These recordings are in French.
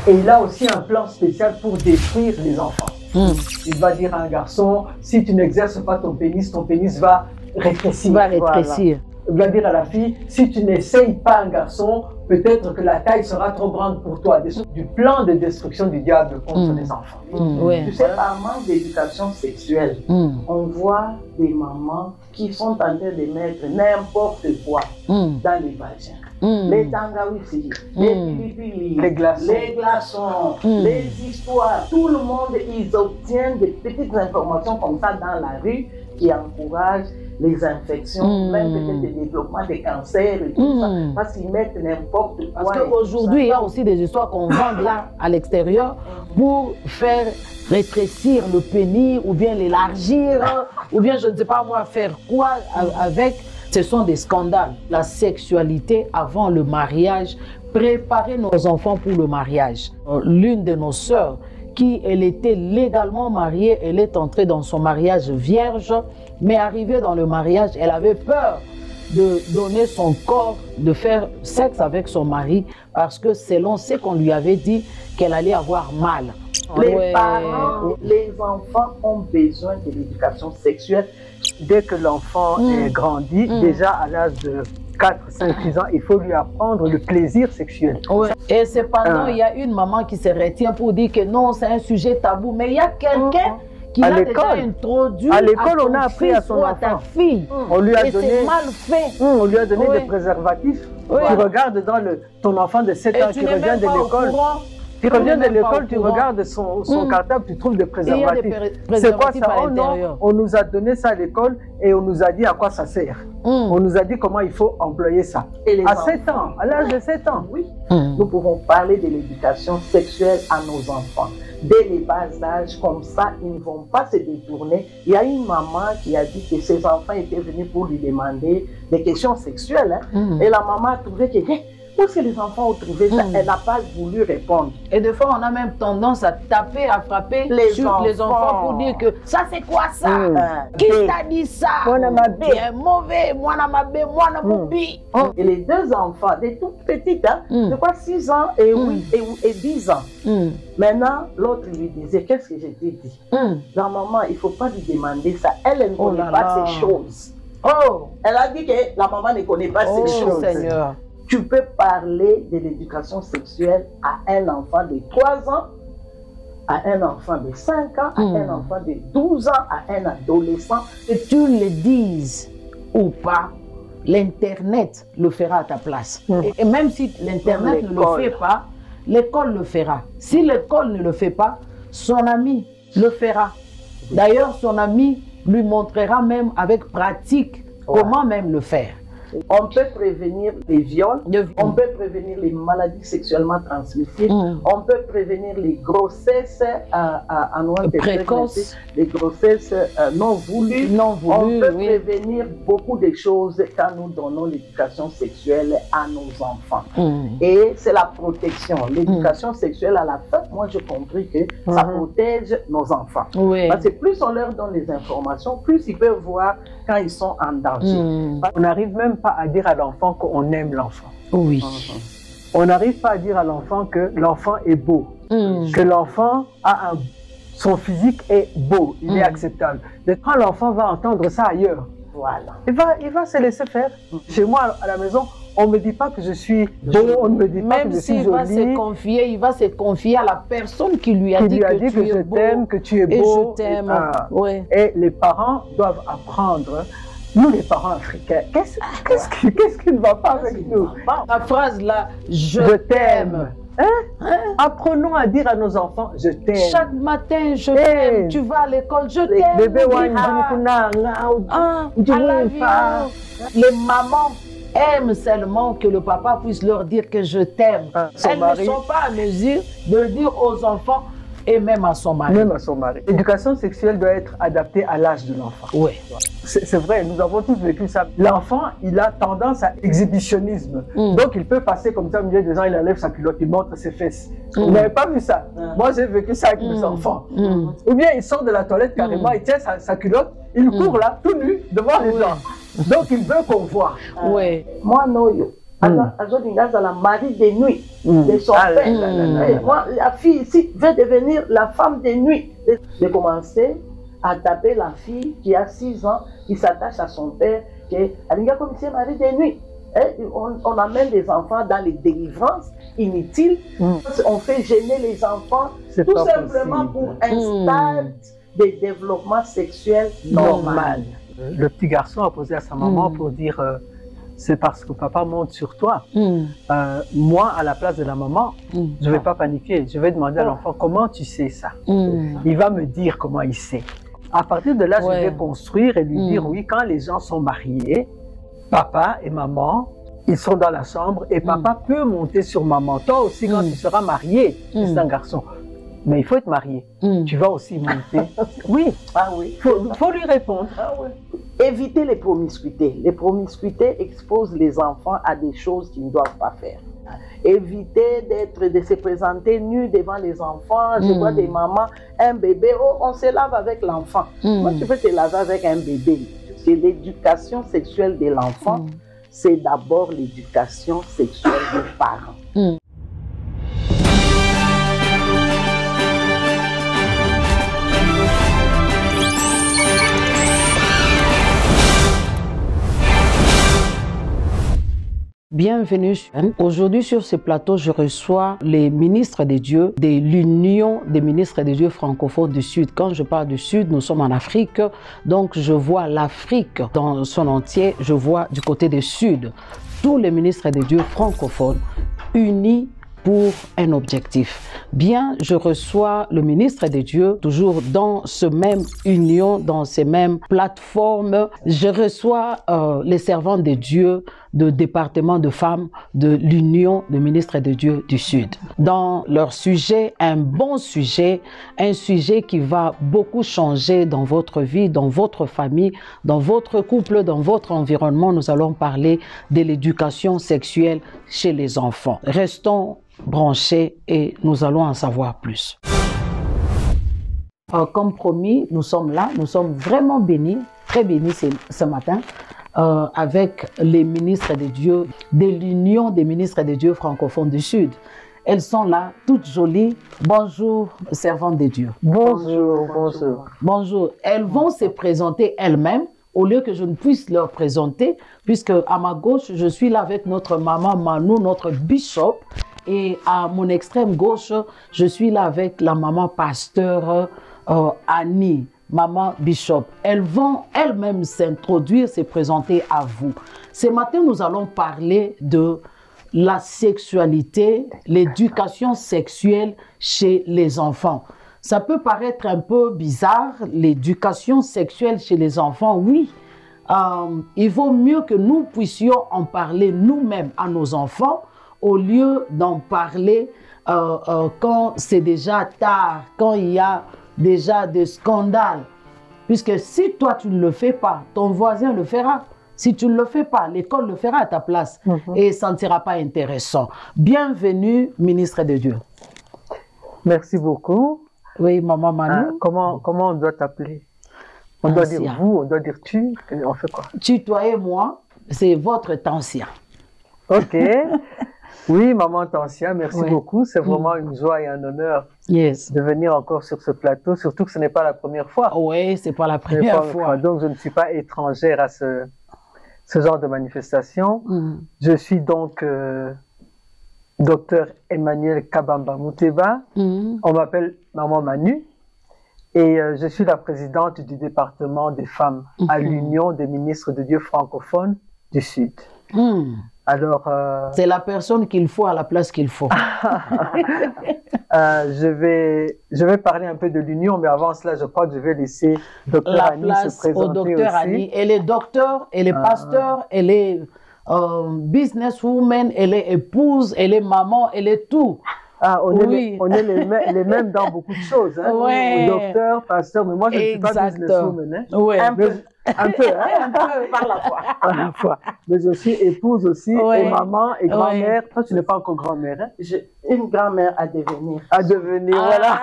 Et il a aussi un plan spécial pour détruire les enfants. Il va dire à un garçon, si tu n'exerces pas ton pénis va rétrécir. Va rétrécir. Voilà. Il va dire à la fille, si tu n'essayes pas un garçon, peut-être que la taille sera trop grande pour toi. Du plan de destruction du diable contre les enfants. Tu sais, par manque d'éducation sexuelle, on voit des mamans qui sont en train de mettre n'importe quoi dans les vagins. Les tangawissi, les pilipili, les glaçons, les histoires, tout le monde, ils obtiennent des petites informations comme ça dans la rue qui encouragent les infections, même peut-être le développement des cancers et tout ça, parce qu'ils mettent n'importe quoi. Parce qu'aujourd'hui, il y a aussi des histoires qu'on vend là à l'extérieur pour faire rétrécir le pénis ou bien l'élargir ou bien je ne sais pas moi faire quoi avec. Ce sont des scandales. La sexualité avant le mariage, préparer nos enfants pour le mariage. L'une de nos sœurs, elle était légalement mariée, elle est entrée dans son mariage vierge, mais arrivée dans le mariage, elle avait peur de donner son corps, de faire sexe avec son mari, parce que selon ce qu'on lui avait dit, qu'elle allait avoir mal. Les parents, les enfants ont besoin de l'éducation sexuelle. Dès que l'enfant est grandi, déjà à l'âge de 4, 5, 6 ans, il faut lui apprendre le plaisir sexuel. Et cependant, il y a une maman qui se retient pour dire que non, c'est un sujet tabou, mais il y a quelqu'un qui l'a déjà introduit à l'école, on a appris à son enfant. À ta fille. On lui a donné, c'est mal fait. On lui a donné des préservatifs. Tu regardes dans ton enfant de 7 ans qui revient de l'école. Tu reviens de l'école, tu regardes son cartable, tu trouves des préservatifs. C'est quoi ça? Oh non, on nous a donné ça à l'école et on nous a dit à quoi ça sert. On nous a dit comment il faut employer ça. Et à 7 ans, à l'âge de 7 ans. Oui, nous pouvons parler de l'éducation sexuelle à nos enfants. Dès les bas âges, comme ça, ils ne vont pas se détourner. Il y a une maman qui a dit que ses enfants étaient venus pour lui demander des questions sexuelles. Et la maman a trouvé que... Où c'est les enfants ont trouvé ça? Elle n'a pas voulu répondre. Et des fois, on a même tendance à taper, à frapper sur les enfants pour dire que ça, c'est quoi ça? Qui t'a dit ça? C'est mauvais, moi, n'a boubi. Et les deux enfants, des tout petits, de quoi 6 ans et 10 ans. Maintenant, l'autre lui disait, qu'est-ce que je t'ai dit? La maman, il ne faut pas lui demander ça. Elle ne connaît pas ces choses. Elle a dit que la maman ne connaît pas ces choses. Seigneur. Tu peux parler de l'éducation sexuelle à un enfant de 3 ans, à un enfant de 5 ans, à un enfant de 12 ans, à un adolescent. Que tu le dises ou pas, l'Internet le fera à ta place. Et même si l'Internet ne le fait pas, l'école le fera. Si l'école ne le fait pas, son ami le fera. D'ailleurs, son ami lui montrera même avec pratique comment même le faire. On peut prévenir les viols, on peut prévenir les maladies sexuellement transmissibles, on peut prévenir les grossesses précoces, les grossesses non voulues. On peut prévenir beaucoup de choses quand nous donnons l'éducation sexuelle à nos enfants. Et c'est la protection. L'éducation sexuelle, à la fin, moi j'ai compris que ça protège nos enfants. Parce que plus on leur donne les informations, plus ils peuvent voir quand ils sont en danger. On n'arrive même pas à dire à l'enfant qu'on aime l'enfant. Oui. On n'arrive pas à dire à l'enfant que l'enfant est beau, que l'enfant a son physique est beau, il est acceptable. Mais quand l'enfant va entendre ça ailleurs, il va se laisser faire. Chez moi, à la maison, on ne me dit pas que je suis beau, on ne me dit pas que je suis jolie. Il va se confier à la personne qui lui a dit que tu es beau. Que tu es beau. Et je t'aime. Et les parents doivent apprendre. Nous, les parents africains, qu'est-ce qui ne va pas avec nous? La phrase là, je t'aime. Apprenons à dire à nos enfants, je t'aime. Chaque matin, je t'aime. Tu vas à l'école, je t'aime. Les mamans aiment seulement que le papa puisse leur dire que je t'aime. Elles ne sont pas à mesure de le dire aux enfants et même à son mari. Même à son mari. L'éducation sexuelle doit être adaptée à l'âge de l'enfant. Oui. C'est vrai, nous avons tous vécu ça. L'enfant, il a tendance à l'exhibitionnisme. Donc, il peut passer comme ça au milieu des gens, il enlève sa culotte, il montre ses fesses. Vous n'avez pas vu ça? Moi, j'ai vécu ça avec mes enfants. Ou bien, il sort de la toilette carrément, il tient sa culotte, il court là, tout nu, devant les gens. Donc, il veut qu'on voit. Oui. Moi, non, la mari de nuit de son père. Moi, la fille ici veut devenir la femme de nuit. J'ai commencé à taper la fille qui a 6 ans, qui s'attache à son père, qui est comme c'est mari de nuit. On amène des enfants dans les délivrances inutiles. On fait gêner les enfants tout simplement pour un stade de développement sexuel normal. Le petit garçon a posé à sa maman pour dire c'est parce que papa monte sur toi. Moi, à la place de la maman, je ne vais pas paniquer. Je vais demander à l'enfant comment tu sais ça. Il va me dire comment il sait. À partir de là, je vais construire et lui dire oui, quand les gens sont mariés, papa et maman, ils sont dans la chambre et papa peut monter sur maman. Toi aussi, quand tu seras marié, c'est un garçon. Mais il faut être marié. Tu vas aussi monter. Oui. Faut lui répondre. Éviter les promiscuités. Les promiscuités exposent les enfants à des choses qu'ils ne doivent pas faire. Éviter de se présenter nu devant les enfants. Je vois des mamans, un bébé, on se lave avec l'enfant. Moi, tu peux te laver avec un bébé. C'est l'éducation sexuelle de l'enfant. C'est d'abord l'éducation sexuelle des parents. Bienvenue. Aujourd'hui sur ce plateau, je reçois les ministres des dieux de l'Union des ministres des dieux francophones du Sud. Quand je parle du Sud, nous sommes en Afrique, donc je vois l'Afrique dans son entier, je vois du côté du Sud tous les ministres des dieux francophones unis pour un objectif. Bien, je reçois le ministre des dieux, toujours dans ce même union, dans ces mêmes plateformes. Je reçois les servants de Dieu du département de femmes de l'Union des ministres de Dieu du Sud. Dans leur sujet, un bon sujet, un sujet qui va beaucoup changer dans votre vie, dans votre famille, dans votre couple, dans votre environnement. Nous allons parler de l'éducation sexuelle chez les enfants. Restons branchés et nous allons en savoir plus. Comme promis, nous sommes là, nous sommes vraiment bénis, très bénis ce matin, avec les ministres de Dieu, de l'Union des ministres de Dieu francophones du Sud. Elles sont là, toutes jolies. Bonjour, servantes de Dieu. Bonjour, bonjour. Bonjour. Elles vont se présenter elles-mêmes, au lieu que je ne puisse leur présenter, puisque à ma gauche, je suis là avec notre maman Manou, notre bishop, et à mon extrême gauche, je suis là avec la maman pasteur Annie, maman bishop. Elles vont elles-mêmes s'introduire, se présenter à vous. Ce matin, nous allons parler de la sexualité, l'éducation sexuelle chez les enfants. Ça peut paraître un peu bizarre, l'éducation sexuelle chez les enfants, oui. Il vaut mieux que nous puissions en parler nous-mêmes à nos enfants, au lieu d'en parler quand c'est déjà tard, quand il y a déjà des scandales. Puisque si toi tu ne le fais pas, ton voisin le fera. Si tu ne le fais pas, l'école le fera à ta place. Et ça ne sera pas intéressant. Bienvenue, ministre de Dieu. Merci beaucoup. Oui, maman Manu. Comment on doit t'appeler? On doit dire vous, on doit dire tu. On fait quoi? Tutoyez-moi, c'est votre Tansia. Ok. Oui, maman Tansia, merci beaucoup. C'est vraiment une joie et un honneur de venir encore sur ce plateau, surtout que ce n'est pas la première fois. Oui, c'est pas la première fois. Donc, je ne suis pas étrangère à ce genre de manifestation. Je suis donc docteur Emmanuel Kabamba Mouteba. On m'appelle maman Manu. Et je suis la présidente du département des femmes à l'Union des ministres de Dieu francophones du Sud. Alors, c'est la personne qu'il faut à la place qu'il faut. Je vais parler un peu de l'Union, mais avant cela, je crois que je vais laisser Dr Annie se présenter au docteur aussi. Annie. Elle est docteur, elle est pasteur, elle est businesswoman, elle est épouse, elle est maman, elle est tout. On est les mêmes dans beaucoup de choses. Hein? Ouais. Docteur, pasteur, mais moi je ne suis pas businesswoman. Hein? Ouais. Un peu, hein? Un peu par la foi. Par la foi. Mais je suis épouse aussi, et maman, et grand-mère. Toi, tu n'es pas encore grand-mère. Hein? Une grand-mère à devenir. À devenir, voilà.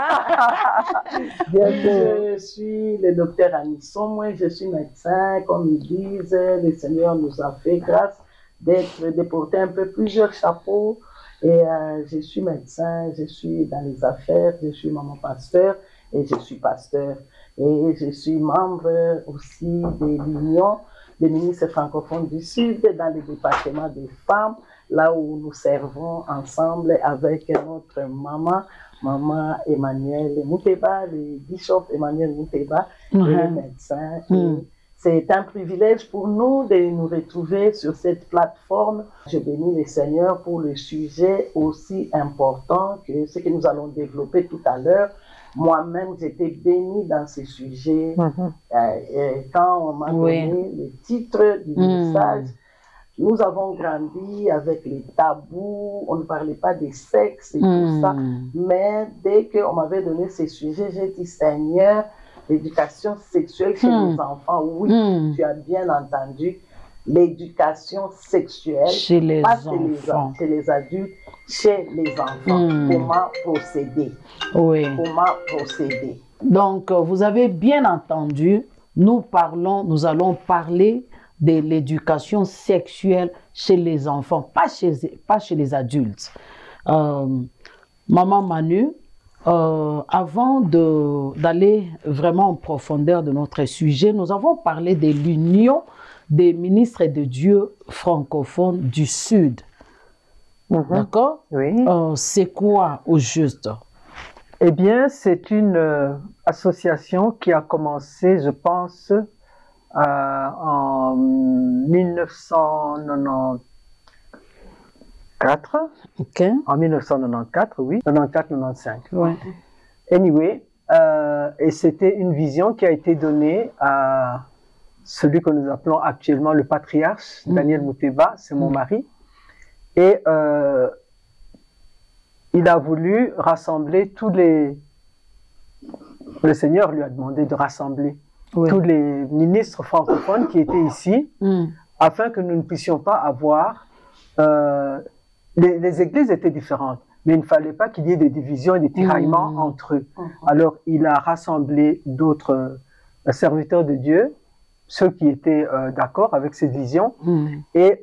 Je suis le docteur Anisson, moi je suis médecin, comme ils disent, le Seigneur nous a fait grâce de porter un peu plusieurs chapeaux. Et je suis médecin, je suis dans les affaires, je suis maman pasteur et je suis pasteur. Et je suis membre aussi de l'Union des ministres francophones du Sud dans le département des femmes, là où nous servons ensemble avec notre maman Emmanuel Mouteba, le bishop Emmanuel Mouteba, et le médecin. C'est un privilège pour nous de nous retrouver sur cette plateforme. Je bénis le Seigneur pour le sujet aussi important que ce que nous allons développer tout à l'heure. Moi-même, j'étais bénie dans ce sujet. Quand on m'a donné le titre du message, nous avons grandi avec les tabous, on ne parlait pas des sexes et tout ça. Mais dès qu'on m'avait donné ce sujet, j'ai dit, Seigneur, l'éducation sexuelle chez les enfants, oui, tu as bien entendu, l'éducation sexuelle, chez les enfants, chez les adultes, chez les enfants. Comment procéder? Oui. Comment procéder? Donc, vous avez bien entendu, nous allons parler de l'éducation sexuelle chez les enfants, pas chez les adultes. Maman Manu, avant d'aller vraiment en profondeur de notre sujet, nous avons parlé de l'Union des ministres de Dieu francophones du Sud. D'accord? Oui. C'est quoi au juste? Eh bien, c'est une association qui a commencé, je pense, en 1994. Okay. En 1994, oui. 94-95. Ouais. Anyway, et c'était une vision qui a été donnée à celui que nous appelons actuellement le patriarche, Daniel Mouteba, c'est mon mari. Et il a voulu rassembler tous les... Le Seigneur lui a demandé de rassembler tous les ministres francophones qui étaient ici, afin que nous ne puissions pas avoir... les églises étaient différentes, mais il ne fallait pas qu'il y ait des divisions et des tiraillements entre eux. Alors, il a rassemblé d'autres serviteurs de Dieu, ceux qui étaient d'accord avec cette vision, et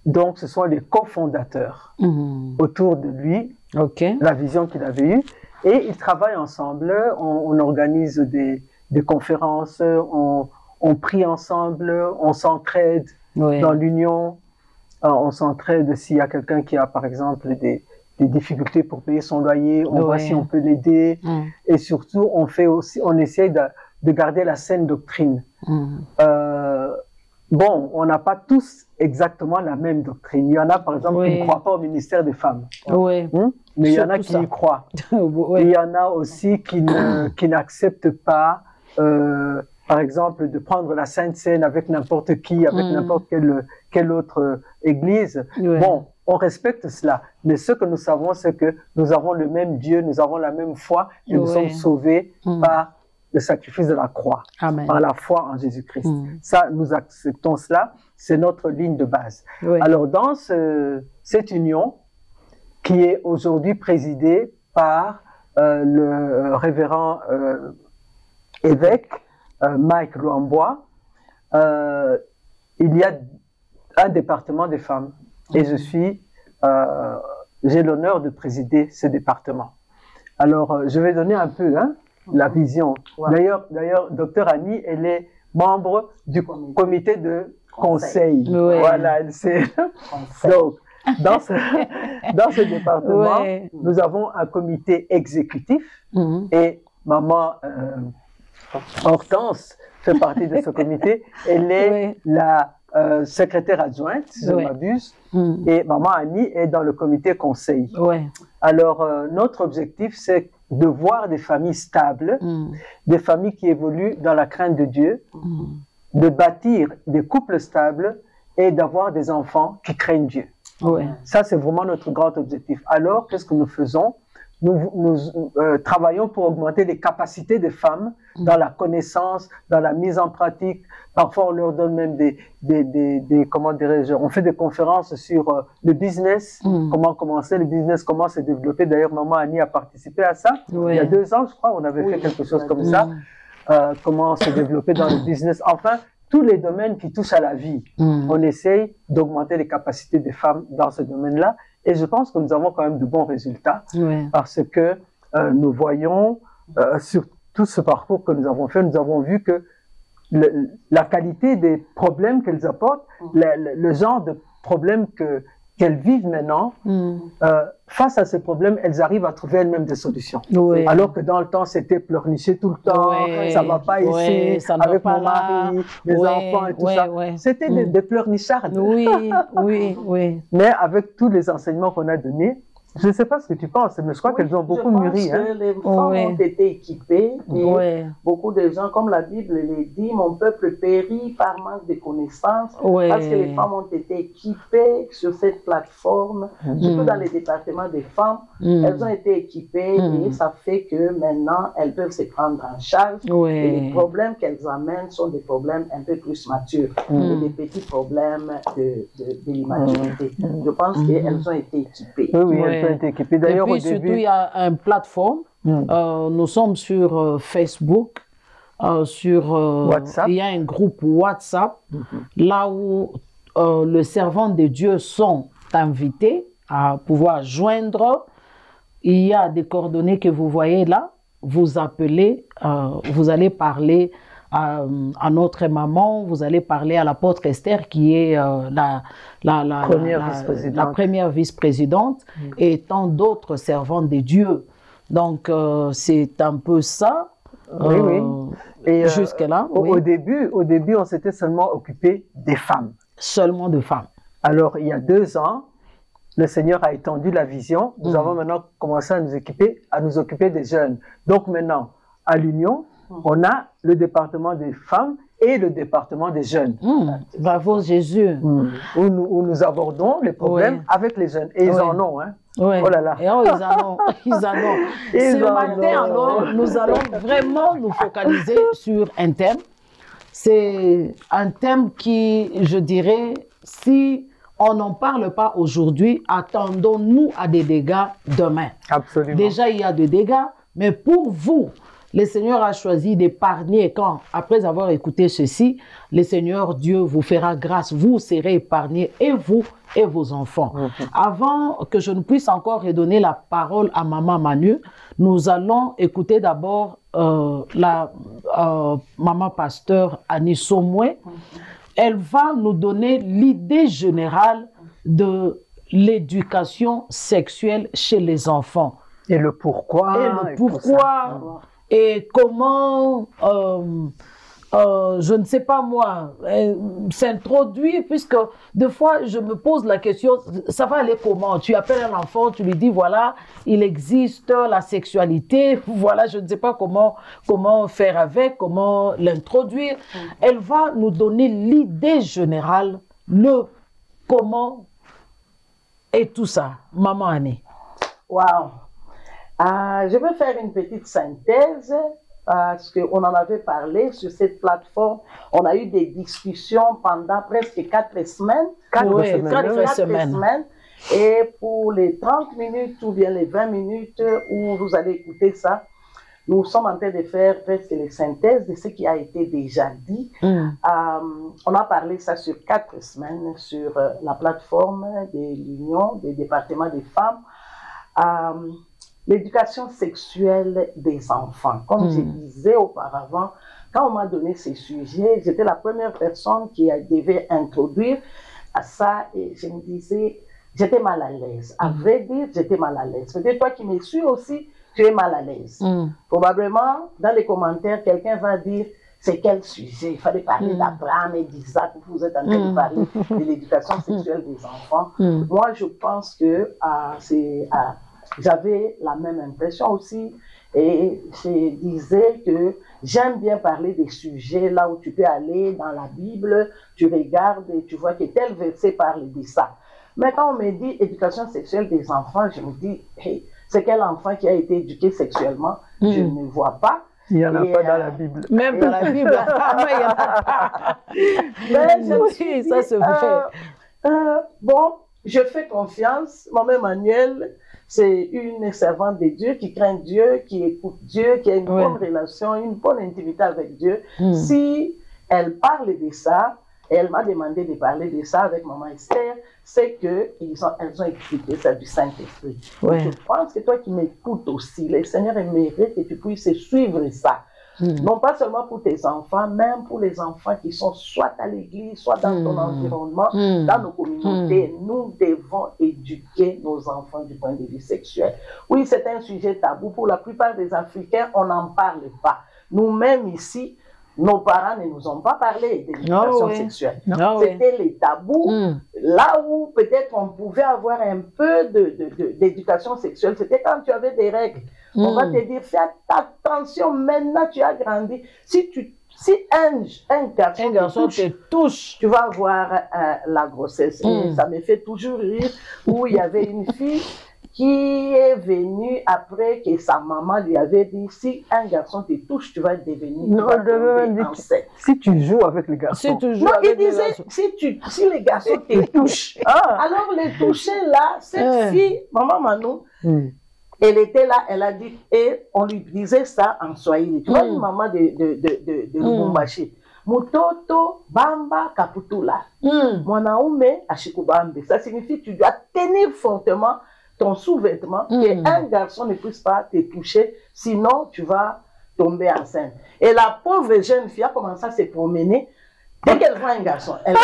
donc ce sont les cofondateurs autour de lui, la vision qu'il avait eue, et ils travaillent ensemble, on organise des conférences, on prie ensemble, on s'entraide dans l'union, on s'entraide s'il y a quelqu'un qui a par exemple des difficultés pour payer son loyer, on voit si on peut l'aider, et surtout on essaie de garder la saine doctrine. Bon, on n'a pas tous exactement la même doctrine. Il y en a, par exemple, qui ne croient pas au ministère des femmes. Mais il y en a qui y croient. Il y en a aussi qui n'acceptent pas, par exemple, de prendre la Sainte Seine avec n'importe qui, avec n'importe quelle autre église. Bon, on respecte cela. Mais ce que nous savons, c'est que nous avons le même Dieu, nous avons la même foi, et nous sommes sauvés par le sacrifice de la croix, par la foi en Jésus-Christ. Ça, nous acceptons cela, c'est notre ligne de base. Alors, dans cette union, qui est aujourd'hui présidée par le révérend évêque Mike Luambois, il y a un département des femmes, et j'ai l'honneur de présider ce département. Alors, je vais donner un peu la vision. D'ailleurs, Dr Annie, elle est membre du comité de conseil. Voilà, elle sait. Donc, dans ce département, nous avons un comité exécutif et maman Hortense fait partie de ce comité. Elle est la secrétaire adjointe, si je ne m'abuse, et maman Annie est dans le comité conseil. Alors, notre objectif, c'est de voir des familles stables, des familles qui évoluent dans la crainte de Dieu, de bâtir des couples stables et d'avoir des enfants qui craignent Dieu. Ça, c'est vraiment notre grand objectif. Alors, qu'est-ce que nous faisons? Nous travaillons pour augmenter les capacités des femmes dans la connaissance, dans la mise en pratique. Parfois, on leur donne même comment dirais-je, on fait des conférences sur le business, comment commencer le business, comment se développer. D'ailleurs, maman Annie a participé à ça. Il y a 2 ans, je crois, on avait fait quelque chose comme ça. Comment se développer dans le business. Enfin, tous les domaines qui touchent à la vie, on essaye d'augmenter les capacités des femmes dans ce domaine-là. Et je pense que nous avons quand même de bons résultats parce que nous voyons sur tout ce parcours que nous avons fait, nous avons vu que la qualité des problèmes qu'elles apportent, le genre de problèmes qu'elles vivent maintenant, face à ces problèmes, elles arrivent à trouver elles-mêmes des solutions. Alors que dans le temps, c'était pleurnicher tout le temps, ça va pas ici, ça avec mon mari, mes enfants et tout ça. C'était des pleurnichardes. Mais avec tous les enseignements qu'on a donnés, je ne sais pas ce que tu penses, mais je crois qu'elles ont beaucoup mûri. Je pense que les femmes ont été équipées et beaucoup de gens, comme la Bible le dit, mon peuple périt par manque de connaissances parce que les femmes ont été équipées sur cette plateforme, surtout dans les départements des femmes, elles ont été équipées et ça fait que maintenant elles peuvent se prendre en charge et les problèmes qu'elles amènent sont des problèmes un peu plus matures, des petits problèmes de l'immaturité. Je pense qu'elles ont été équipées. Et puis surtout, il y a une plateforme. Nous sommes sur Facebook, il y a un groupe WhatsApp, là où les servants de Dieu sont invités à pouvoir joindre. Il y a des coordonnées que vous voyez là. Vous appelez, vous allez parler à notre maman, vous allez parler à l'apôtre Esther qui est la première vice-présidente et tant d'autres servantes de Dieu. Donc c'est un peu ça. Et jusque-là. Au début, on s'était seulement occupé des femmes. Seulement de femmes. Alors il y a 2 ans, le Seigneur a étendu la vision. Nous avons maintenant commencé à nous occuper des jeunes. Donc maintenant, à l'Union, on a le département des femmes et le département des jeunes. Bravo Jésus. Où nous abordons les problèmes avec les jeunes. Et ils en ont. Hein. Oh là là. Et ils en ont. Ce matin, alors, nous allons vraiment nous focaliser sur un thème. C'est un thème qui, je dirais, si on n'en parle pas aujourd'hui, attendons-nous à des dégâts demain. Absolument. Déjà, il y a des dégâts, mais pour vous, le Seigneur a choisi d'épargner quand, après avoir écouté ceci, le Seigneur Dieu vous fera grâce, vous serez épargnés, et vous et vos enfants. Avant que je ne puisse encore redonner la parole à Maman Manu, nous allons écouter d'abord la Maman Pasteur Annie Somoué. Elle va nous donner l'idée générale de l'éducation sexuelle chez les enfants. Et le pourquoi. Et comment, je ne sais pas moi, s'introduire, puisque des fois je me pose la question, ça va aller comment? Tu appelles un enfant, tu lui dis voilà, il existe la sexualité, voilà, je ne sais pas comment faire avec, comment l'introduire. Elle va nous donner l'idée générale, le comment et tout ça. Maman Annie. Waouh! Je vais faire une petite synthèse parce qu'on en avait parlé sur cette plateforme. On a eu des discussions pendant presque 4 semaines. 4 semaines. Et pour les 30 minutes ou bien les 20 minutes où vous allez écouter ça, nous sommes en train de faire presque les synthèses de ce qui a été déjà dit. On a parlé ça sur 4 semaines sur la plateforme de l'Union des départements des femmes. L'éducation sexuelle des enfants. Comme je disais auparavant, quand on m'a donné ces sujets, j'étais la première personne qui devait introduire à ça et je me disais, j'étais mal à l'aise. À vrai dire, j'étais mal à l'aise. Peut-être toi qui me suis aussi, tu es mal à l'aise. Probablement, dans les commentaires, quelqu'un va dire, c'est quel sujet? Il fallait parler d'Abraham et d'Isaac. Vous êtes en train de parler de l'éducation sexuelle des enfants. Moi, je pense que j'avais la même impression aussi et je disais que j'aime bien parler des sujets là où tu peux aller dans la Bible, tu regardes et tu vois que tel verset parle de ça. Mais quand on me dit éducation sexuelle des enfants, je me dis, hey, c'est quel enfant qui a été éduqué sexuellement? Je ne vois pas. Il n'y en a pas dans la Bible. Même dans la Bible, il n'y en a pas. Oui, ça se fait. Bon, je fais confiance. Maman Emmanuel, c'est une servante de Dieu qui craint Dieu, qui écoute Dieu, qui a une bonne relation, une bonne intimité avec Dieu. Si elle parle de ça, et elle m'a demandé de parler de ça avec maman Esther, c'est qu'elles ont expliqué ça du Saint-Esprit. Ouais. Je pense que toi qui m'écoutes aussi, le Seigneur aimerait que tu puisses suivre ça. Non pas seulement pour tes enfants, même pour les enfants qui sont soit à l'église, soit dans ton environnement, dans nos communautés. Nous devons éduquer nos enfants du point de vue sexuel. Oui, c'est un sujet tabou. Pour la plupart des Africains, on n'en parle pas. Nous-mêmes ici, nos parents ne nous ont pas parlé d'éducation sexuelle. C'était les tabous. Là où peut-être on pouvait avoir un peu d'éducation sexuelle, c'était quand tu avais des règles. On va te dire, fais attention, maintenant tu as grandi. Si un garçon te touche, tu vas avoir la grossesse. Et ça me fait toujours rire, où il y avait une fille qui est venue après que sa maman lui avait dit, si un garçon te touche, tu vas devenir enceinte. Si tu joues avec les garçons. Il disait, si les garçons te touchent. Alors les toucher là, cette fille, maman Manou, elle était là, elle a dit, et on lui disait ça en swahili. Tu vois, une maman de Lubumbashi. Mutoto bamba kaputula. Mwanaume ashikubambe. Ça signifie que tu dois tenir fortement ton sous-vêtement, qu'un garçon ne puisse pas te toucher, sinon tu vas tomber enceinte. Et la pauvre jeune fille a commencé à se promener. Dès qu'elle voit un garçon, elle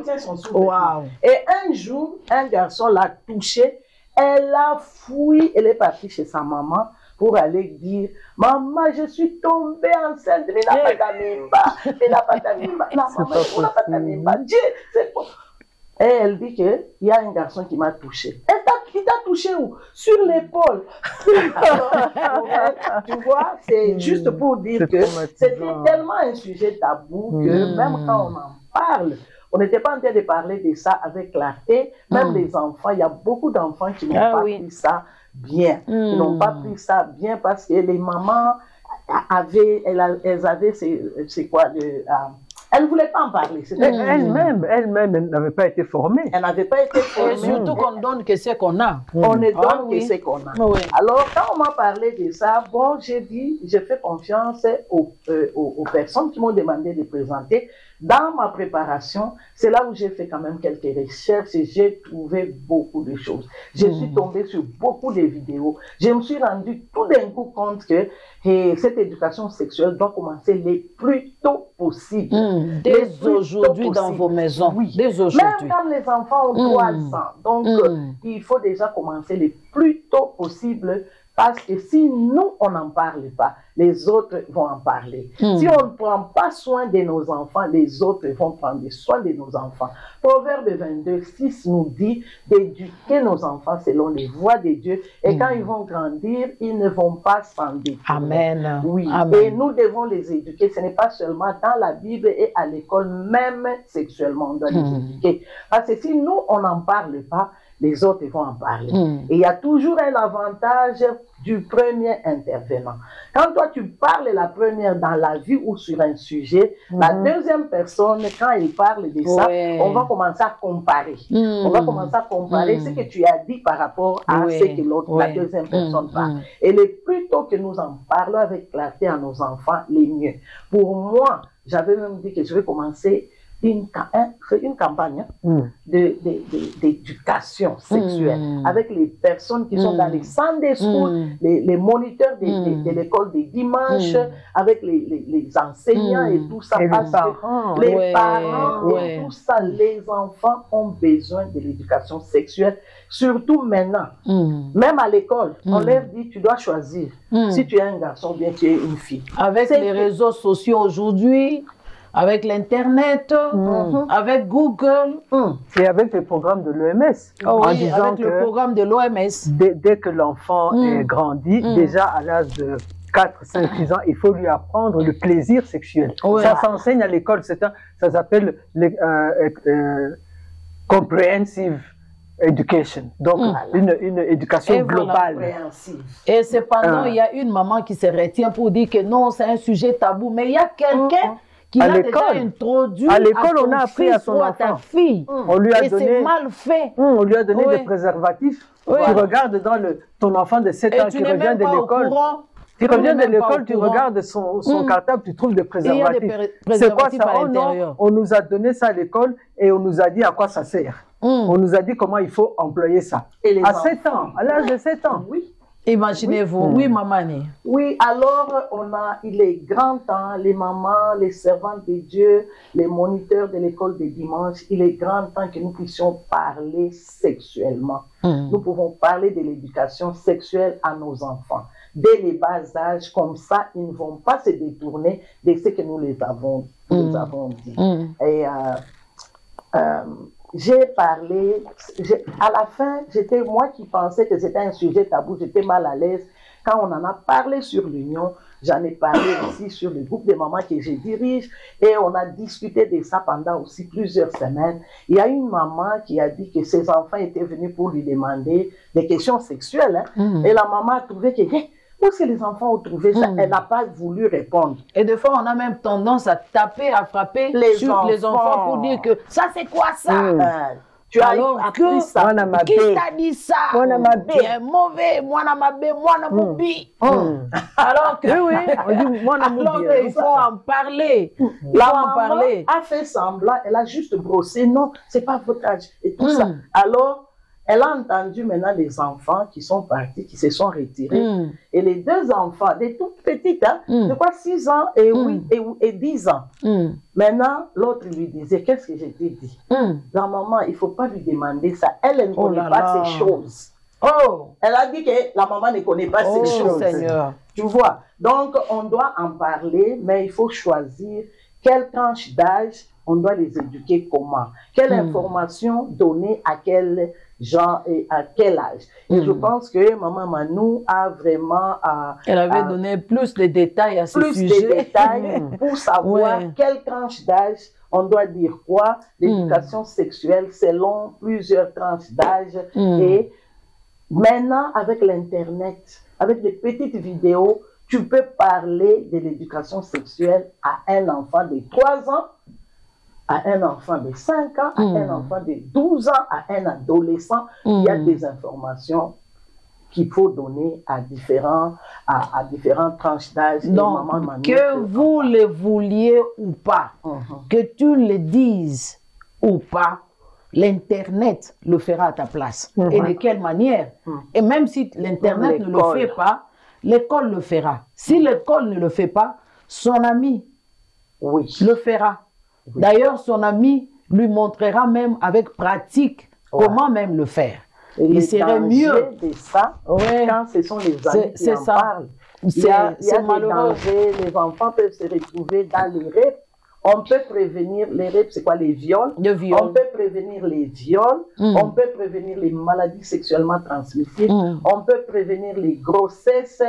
tient son sous-vêtement. Et un jour, un garçon l'a touchée, elle a fui, elle est partie chez sa maman pour aller dire, maman, je suis tombée enceinte, mais la patamimba, Dieu, c'est quoi? Et elle dit qu'il y a un garçon qui m'a touché. Il t'a touché où? Sur l'épaule. Tu vois, c'est juste pour dire que c'était tellement un sujet tabou que même quand on en parle, on n'était pas en train de parler de ça avec clarté. Même les enfants, il y a beaucoup d'enfants qui n'ont pas pris ça bien. Ils n'ont pas pris ça bien parce que les mamans elles avaient, c'est quoi, elle ne voulait pas en parler. Elle-même n'avait pas été formée. Elle n'avait pas été formée. Et surtout qu'on donne que ce qu'on a. On ne donne que ce qu'on a. Alors, quand on m'a parlé de ça, bon, j'ai fait confiance aux personnes qui m'ont demandé de présenter. Dans ma préparation, c'est là où j'ai fait quand même quelques recherches et j'ai trouvé beaucoup de choses. Je suis tombée sur beaucoup de vidéos. Je me suis rendu tout d'un coup compte que cette éducation sexuelle doit commencer le plus tôt possible. Dès aujourd'hui dans vos maisons. Oui. Dès aujourd'hui. Même quand les enfants ont 3 ans. Donc, il faut déjà commencer le plus tôt possible. Parce que si nous, on n'en parle pas, les autres vont en parler. Si on ne prend pas soin de nos enfants, les autres vont prendre soin de nos enfants. Proverbe 22:6 nous dit d'éduquer nos enfants selon les voies de Dieu. Et quand ils vont grandir, ils ne vont pas s'en détourner. Amen. Oui. Amen. Et nous devons les éduquer. Ce n'est pas seulement dans la Bible et à l'école, même sexuellement, on doit les éduquer. Parce que si nous, on n'en parle pas, les autres vont en parler. Et il y a toujours un avantage du premier intervenant. Quand toi, tu parles la première dans la vie ou sur un sujet, la deuxième personne, quand il parle de ça, on va commencer à comparer. On va commencer à comparer ce que tu as dit par rapport à ce que l'autre, la deuxième personne parle. Et le plus tôt que nous en parlons avec clarté à nos enfants, le mieux. Pour moi, j'avais même dit que je vais commencer une campagne d'éducation sexuelle avec les personnes qui sont dans les Sunday School, les moniteurs de l'école des dimanches, avec les enseignants et tout ça. Et parce que les parents et tout ça, les enfants ont besoin de l'éducation sexuelle, surtout maintenant. Même à l'école, on leur dit, tu dois choisir si tu es un garçon ou bien tu es une fille. Avec les réseaux sociaux aujourd'hui, avec l'Internet, avec Google. Et avec le programme de l'OMS. Oui, avec le programme de l'OMS. Dès que l'enfant est grandi, déjà à l'âge de 4, 5, 6 ans, il faut lui apprendre le plaisir sexuel. Ça s'enseigne à l'école, ça s'appelle Comprehensive Education, donc une éducation globale. Et cependant, il y a une maman qui se retient pour dire que non, c'est un sujet tabou, mais il y a quelqu'un qui l'a déjà introduit à l'école, on a appris à son enfant, à ta fille. On lui a donné, c'est mal fait. On lui a donné des préservatifs. Tu regardes dans ton enfant de 7 ans qui revient de l'école. Tu reviens de l'école, tu regardes son cartable, tu trouves des préservatifs. C'est quoi ça? Oh non, on nous a donné ça à l'école et on nous a dit à quoi ça sert. On nous a dit comment il faut employer ça. Et à 7 ans, à l'âge de 7 ans. Oui. Imaginez-vous, oui, Mamani. Oui, alors il est grand temps, les mamans, les servantes de Dieu, les moniteurs de l'école des dimanches, il est grand temps que nous puissions parler sexuellement. Nous pouvons parler de l'éducation sexuelle à nos enfants. Dès les bas âges, comme ça, ils ne vont pas se détourner de ce que nous les avons dit. Et j'ai parlé, à la fin, j'étais moi qui pensais que c'était un sujet tabou, j'étais mal à l'aise. Quand on en a parlé sur l'Union, j'en ai parlé aussi sur le groupe de mamans que je dirige et on a discuté de ça pendant aussi plusieurs semaines. Il y a une maman qui a dit que ses enfants étaient venus pour lui demander des questions sexuelles et la maman a trouvé que... Où est-ce que les enfants ont trouvé ça? Elle n'a pas voulu répondre. Et des fois, on a même tendance à taper, à frapper sur les enfants pour dire que ça, c'est quoi ça? Tu as appris ça. Qui t'a dit ça? Tu es mauvais. Moi, Moubi. Alors que, il faut en parler. La maman a fait semblant, elle a juste brossé. Non, c'est pas votre âge. Et tout ça. Alors, elle a entendu maintenant les enfants qui sont partis, qui se sont retirés. Et les deux enfants, des toutes petites, je crois 6 ans et 10 ans. Maintenant, l'autre lui disait, qu'est-ce que je t'ai dit? La maman, il ne faut pas lui demander ça. Elle ne connaît pas ces choses. Elle a dit que la maman ne connaît pas ces choses. Seigneur. Tu vois? Donc, on doit en parler, mais il faut choisir quelle tranche d'âge on doit les éduquer comment. Quelle information donner à quel genre et à quel âge. Et je pense que Maman Manou a vraiment... Elle avait donné plus de détails à ce sujet. Plus de détails pour savoir quelle tranche d'âge on doit dire quoi. L'éducation sexuelle selon plusieurs tranches d'âge. Et maintenant, avec l'Internet, avec des petites vidéos, tu peux parler de l'éducation sexuelle à un enfant de 3 ans, à un enfant de 5 ans, à un enfant de 12 ans, à un adolescent. Il y a des informations qu'il faut donner à différentes tranches d'âge. Donc, que vous le vouliez ou pas, que tu le dises ou pas, l'Internet le fera à ta place. Et de quelle manière? Et même si l'Internet ne le fait pas, l'école le fera. Si l'école ne le fait pas, son ami le fera. D'ailleurs, son ami lui montrera même avec pratique comment même le faire. Et il serait mieux de ça quand ce sont les amis qui en parlent. Il y a des dangers, les enfants peuvent se retrouver dans les REP. On peut prévenir les REP, c'est quoi les viols? On peut prévenir les viols, on peut prévenir les maladies sexuellement transmissibles, on peut prévenir les grossesses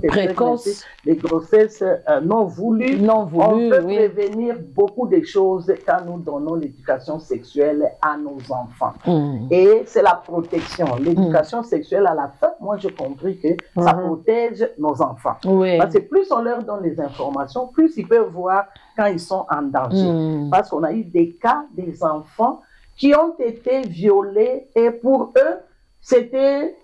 précoces, les grossesses non voulues. On peut prévenir beaucoup de choses quand nous donnons l'éducation sexuelle à nos enfants. Et c'est la protection. L'éducation sexuelle à la fin, moi j'ai compris que ça protège nos enfants. Parce que plus on leur donne les informations, plus ils peuvent voir quand ils sont en danger. Parce qu'on a eu des cas des enfants qui ont été violés et pour eux, c'était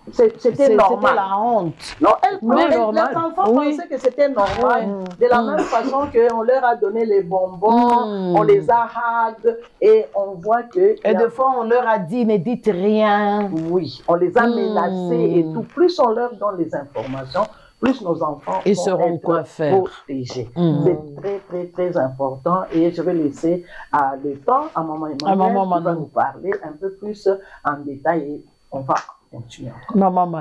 normal. C'était la honte. Non, les enfants pensaient que c'était normal. De la même façon qu'on leur a donné les bonbons, on les a hagues et on voit que... Et des fois, on leur a dit, ne dites rien. Oui, on les a menacés et tout. Plus on leur donne les informations, plus nos enfants seront protégés. C'est très, très, très important. Et je vais laisser le temps à Maman Emmanuel qui va nous parler un peu plus en détail et on va continuer.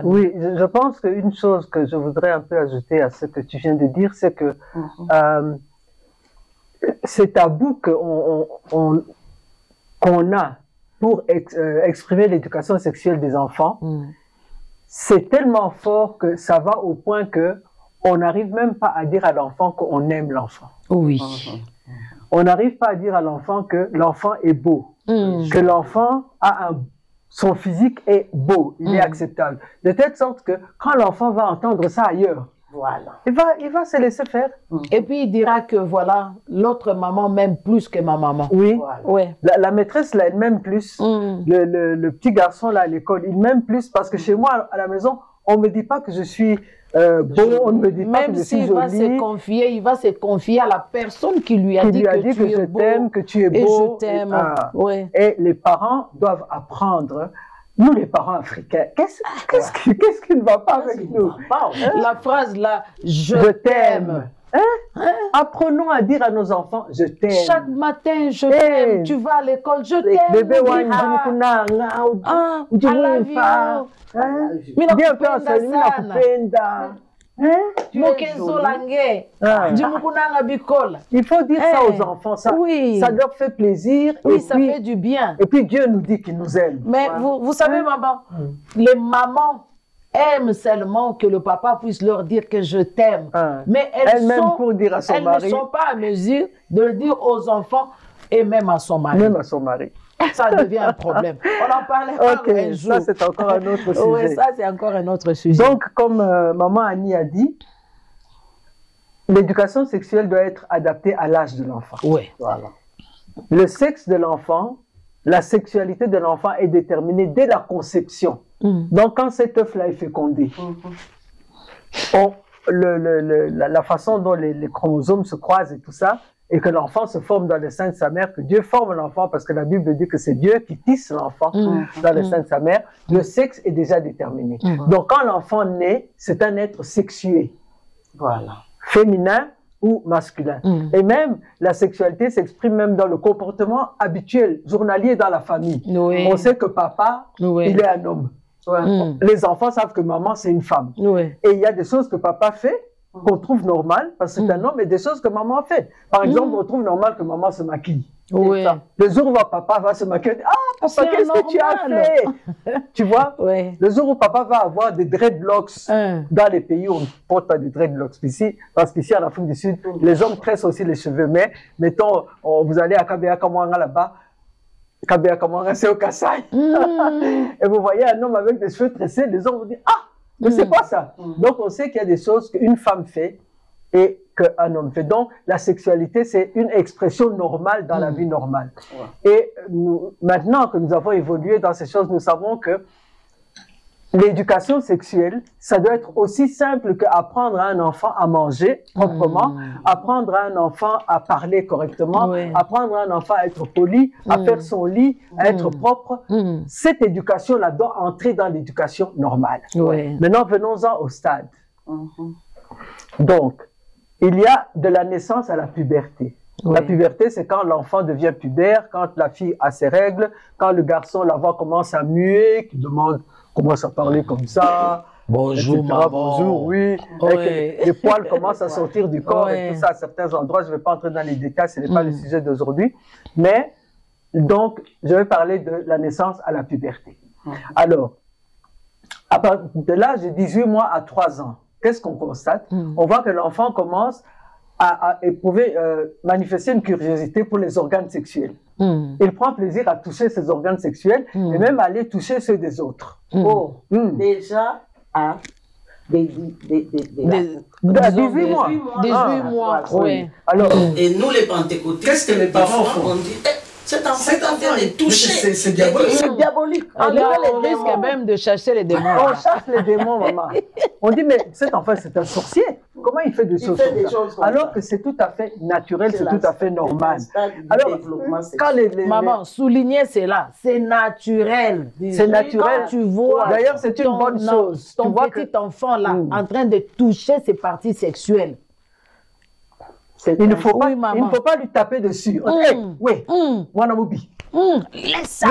Oui, je pense qu'une chose que je voudrais un peu ajouter à ce que tu viens de dire, c'est que c'est tabou qu'on a pour exprimer l'éducation sexuelle des enfants. C'est tellement fort que ça va au point que on n'arrive même pas à dire à l'enfant qu'on aime l'enfant. Oui. On n'arrive pas à dire à l'enfant que l'enfant est beau, que l'enfant a son physique est beau, il est acceptable. De telle sorte que quand l'enfant va entendre ça ailleurs, il va se laisser faire. Et puis il dira que voilà, l'autre maman m'aime plus que ma maman. Oui, la maîtresse là, elle m'aime plus. Le petit garçon là à l'école, il m'aime plus parce que chez moi à la maison, on me dit pas que je suis bon, on ne me dit pas que je suis jolie. Même s'il va se confier à la personne qui lui a dit que je t'aime, que tu es beau. Et je t'aime. Et les parents doivent apprendre. Nous, les parents africains, qu'est-ce qui ne va pas avec nous? La phrase là, je t'aime. Apprenons à dire à nos enfants, je t'aime. Chaque matin, je t'aime. Tu vas à l'école, je t'aime. Bébé, il faut dire ça aux enfants, ça leur fait plaisir. Oui, ça fait du bien. Et puis Dieu nous dit qu'il nous aime. Mais vous savez, maman, les mamans aiment seulement que le papa puisse leur dire que je t'aime. Mais elles ne sont pas à mesure de le dire aux enfants et même à son mari. Même à son mari. Ça devient un problème. On en parlait un jour. Ça c'est encore un autre sujet. Oui, ça c'est encore un autre sujet. Donc, comme maman Annie a dit, l'éducation sexuelle doit être adaptée à l'âge de l'enfant. Oui. Voilà. Le sexe de l'enfant, la sexualité de l'enfant est déterminée dès la conception. Donc, quand cet œuf-là est fécondé, la façon dont les chromosomes se croisent et tout ça, et que l'enfant se forme dans le sein de sa mère, que Dieu forme l'enfant, parce que la Bible dit que c'est Dieu qui tisse l'enfant dans le sein de sa mère, le sexe est déjà déterminé. Donc, quand l'enfant naît, c'est un être sexué. Voilà. Féminin ou masculin. Et même, la sexualité s'exprime même dans le comportement habituel, journalier dans la famille. Oui. On sait que papa, il est un homme. Les enfants savent que maman, c'est une femme. Et il y a des choses que papa fait qu'on trouve normales, parce que c'est un homme, et des choses que maman fait. Par exemple, on trouve normal que maman se maquille. Le jour où papa va se maquiller, ah, papa, qu'est-ce que tu as fait? Tu vois? Le jour où papa va avoir des dreadlocks, dans les pays où on ne porte pas des dreadlocks, ici, parce qu'ici en Afrique du Sud, les hommes tressent aussi les cheveux, mais mettons, vous allez à Kabea Kamwanga là-bas, Kabea Kamwanga c'est au Kassai, et vous voyez un homme avec des cheveux tressés, les hommes vous disent, ah, mais c'est quoi ça? Donc on sait qu'il y a des choses qu'une femme fait et qu'un homme fait. Donc la sexualité, c'est une expression normale dans la vie normale. Et maintenant que nous avons évolué dans ces choses, nous savons que l'éducation sexuelle, ça doit être aussi simple qu'apprendre à un enfant à manger proprement, apprendre à un enfant à parler correctement, apprendre à un enfant à être poli, à faire son lit, à être propre. Cette éducation-là doit entrer dans l'éducation normale. Maintenant, venons-en au stade. Donc, il y a de la naissance à la puberté. La puberté, c'est quand l'enfant devient pubère, quand la fille a ses règles, quand le garçon, la voix commence à muer, qui commence à parler comme ça. Bonjour, maman. Bonjour, oui. Les poils commencent à sortir du corps et tout ça à certains endroits. Je ne vais pas entrer dans les détails, ce n'est pas le sujet d'aujourd'hui. Mais, donc, je vais parler de la naissance à la puberté. Alors, à partir de l'âge de 18 mois à 3 ans, qu'est-ce qu'on constate? On voit que l'enfant commence à éprouver, manifester une curiosité pour les organes sexuels. Il prend plaisir à toucher ses organes sexuels et même à aller toucher ceux des autres. Déjà à 18 mois. 18 mois, oui. Alors, et nous les pentecôtistes, qu'est-ce que les parents font? On dit, cet enfant est en train de toucher. C'est diabolique. C'est diabolique. On risque même de chasser les démons. On chasse les démons, maman. On dit, mais cet enfant, c'est un sorcier. Comment il fait des choses comme ça? Alors que c'est tout à fait naturel, c'est tout à fait normal. Alors, quand maman, soulignez cela, c'est naturel. C'est naturel. Quand tu vois, d'ailleurs, c'est une bonne chose. Ton petit enfant là, en train de toucher ses parties sexuelles. Il ne faut pas lui taper dessus. Oui, Wanamoubi. Laisse ça.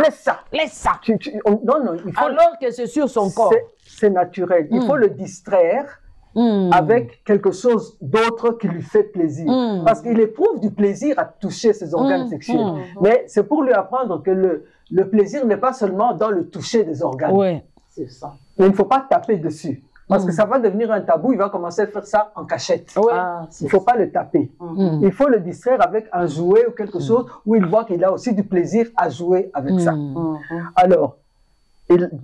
Non, il faut. Alors que c'est sur son corps. C'est naturel. Il faut le distraire avec quelque chose d'autre qui lui fait plaisir. Parce qu'il éprouve du plaisir à toucher ses organes sexuels. Mais c'est pour lui apprendre que le plaisir n'est pas seulement dans le toucher des organes. Oui, c'est ça. Mais il ne faut pas taper dessus. Parce que ça va devenir un tabou, il va commencer à faire ça en cachette. Il ne faut pas le taper. Il faut le distraire avec un jouet ou quelque chose où il voit qu'il a aussi du plaisir à jouer avec ça. Alors,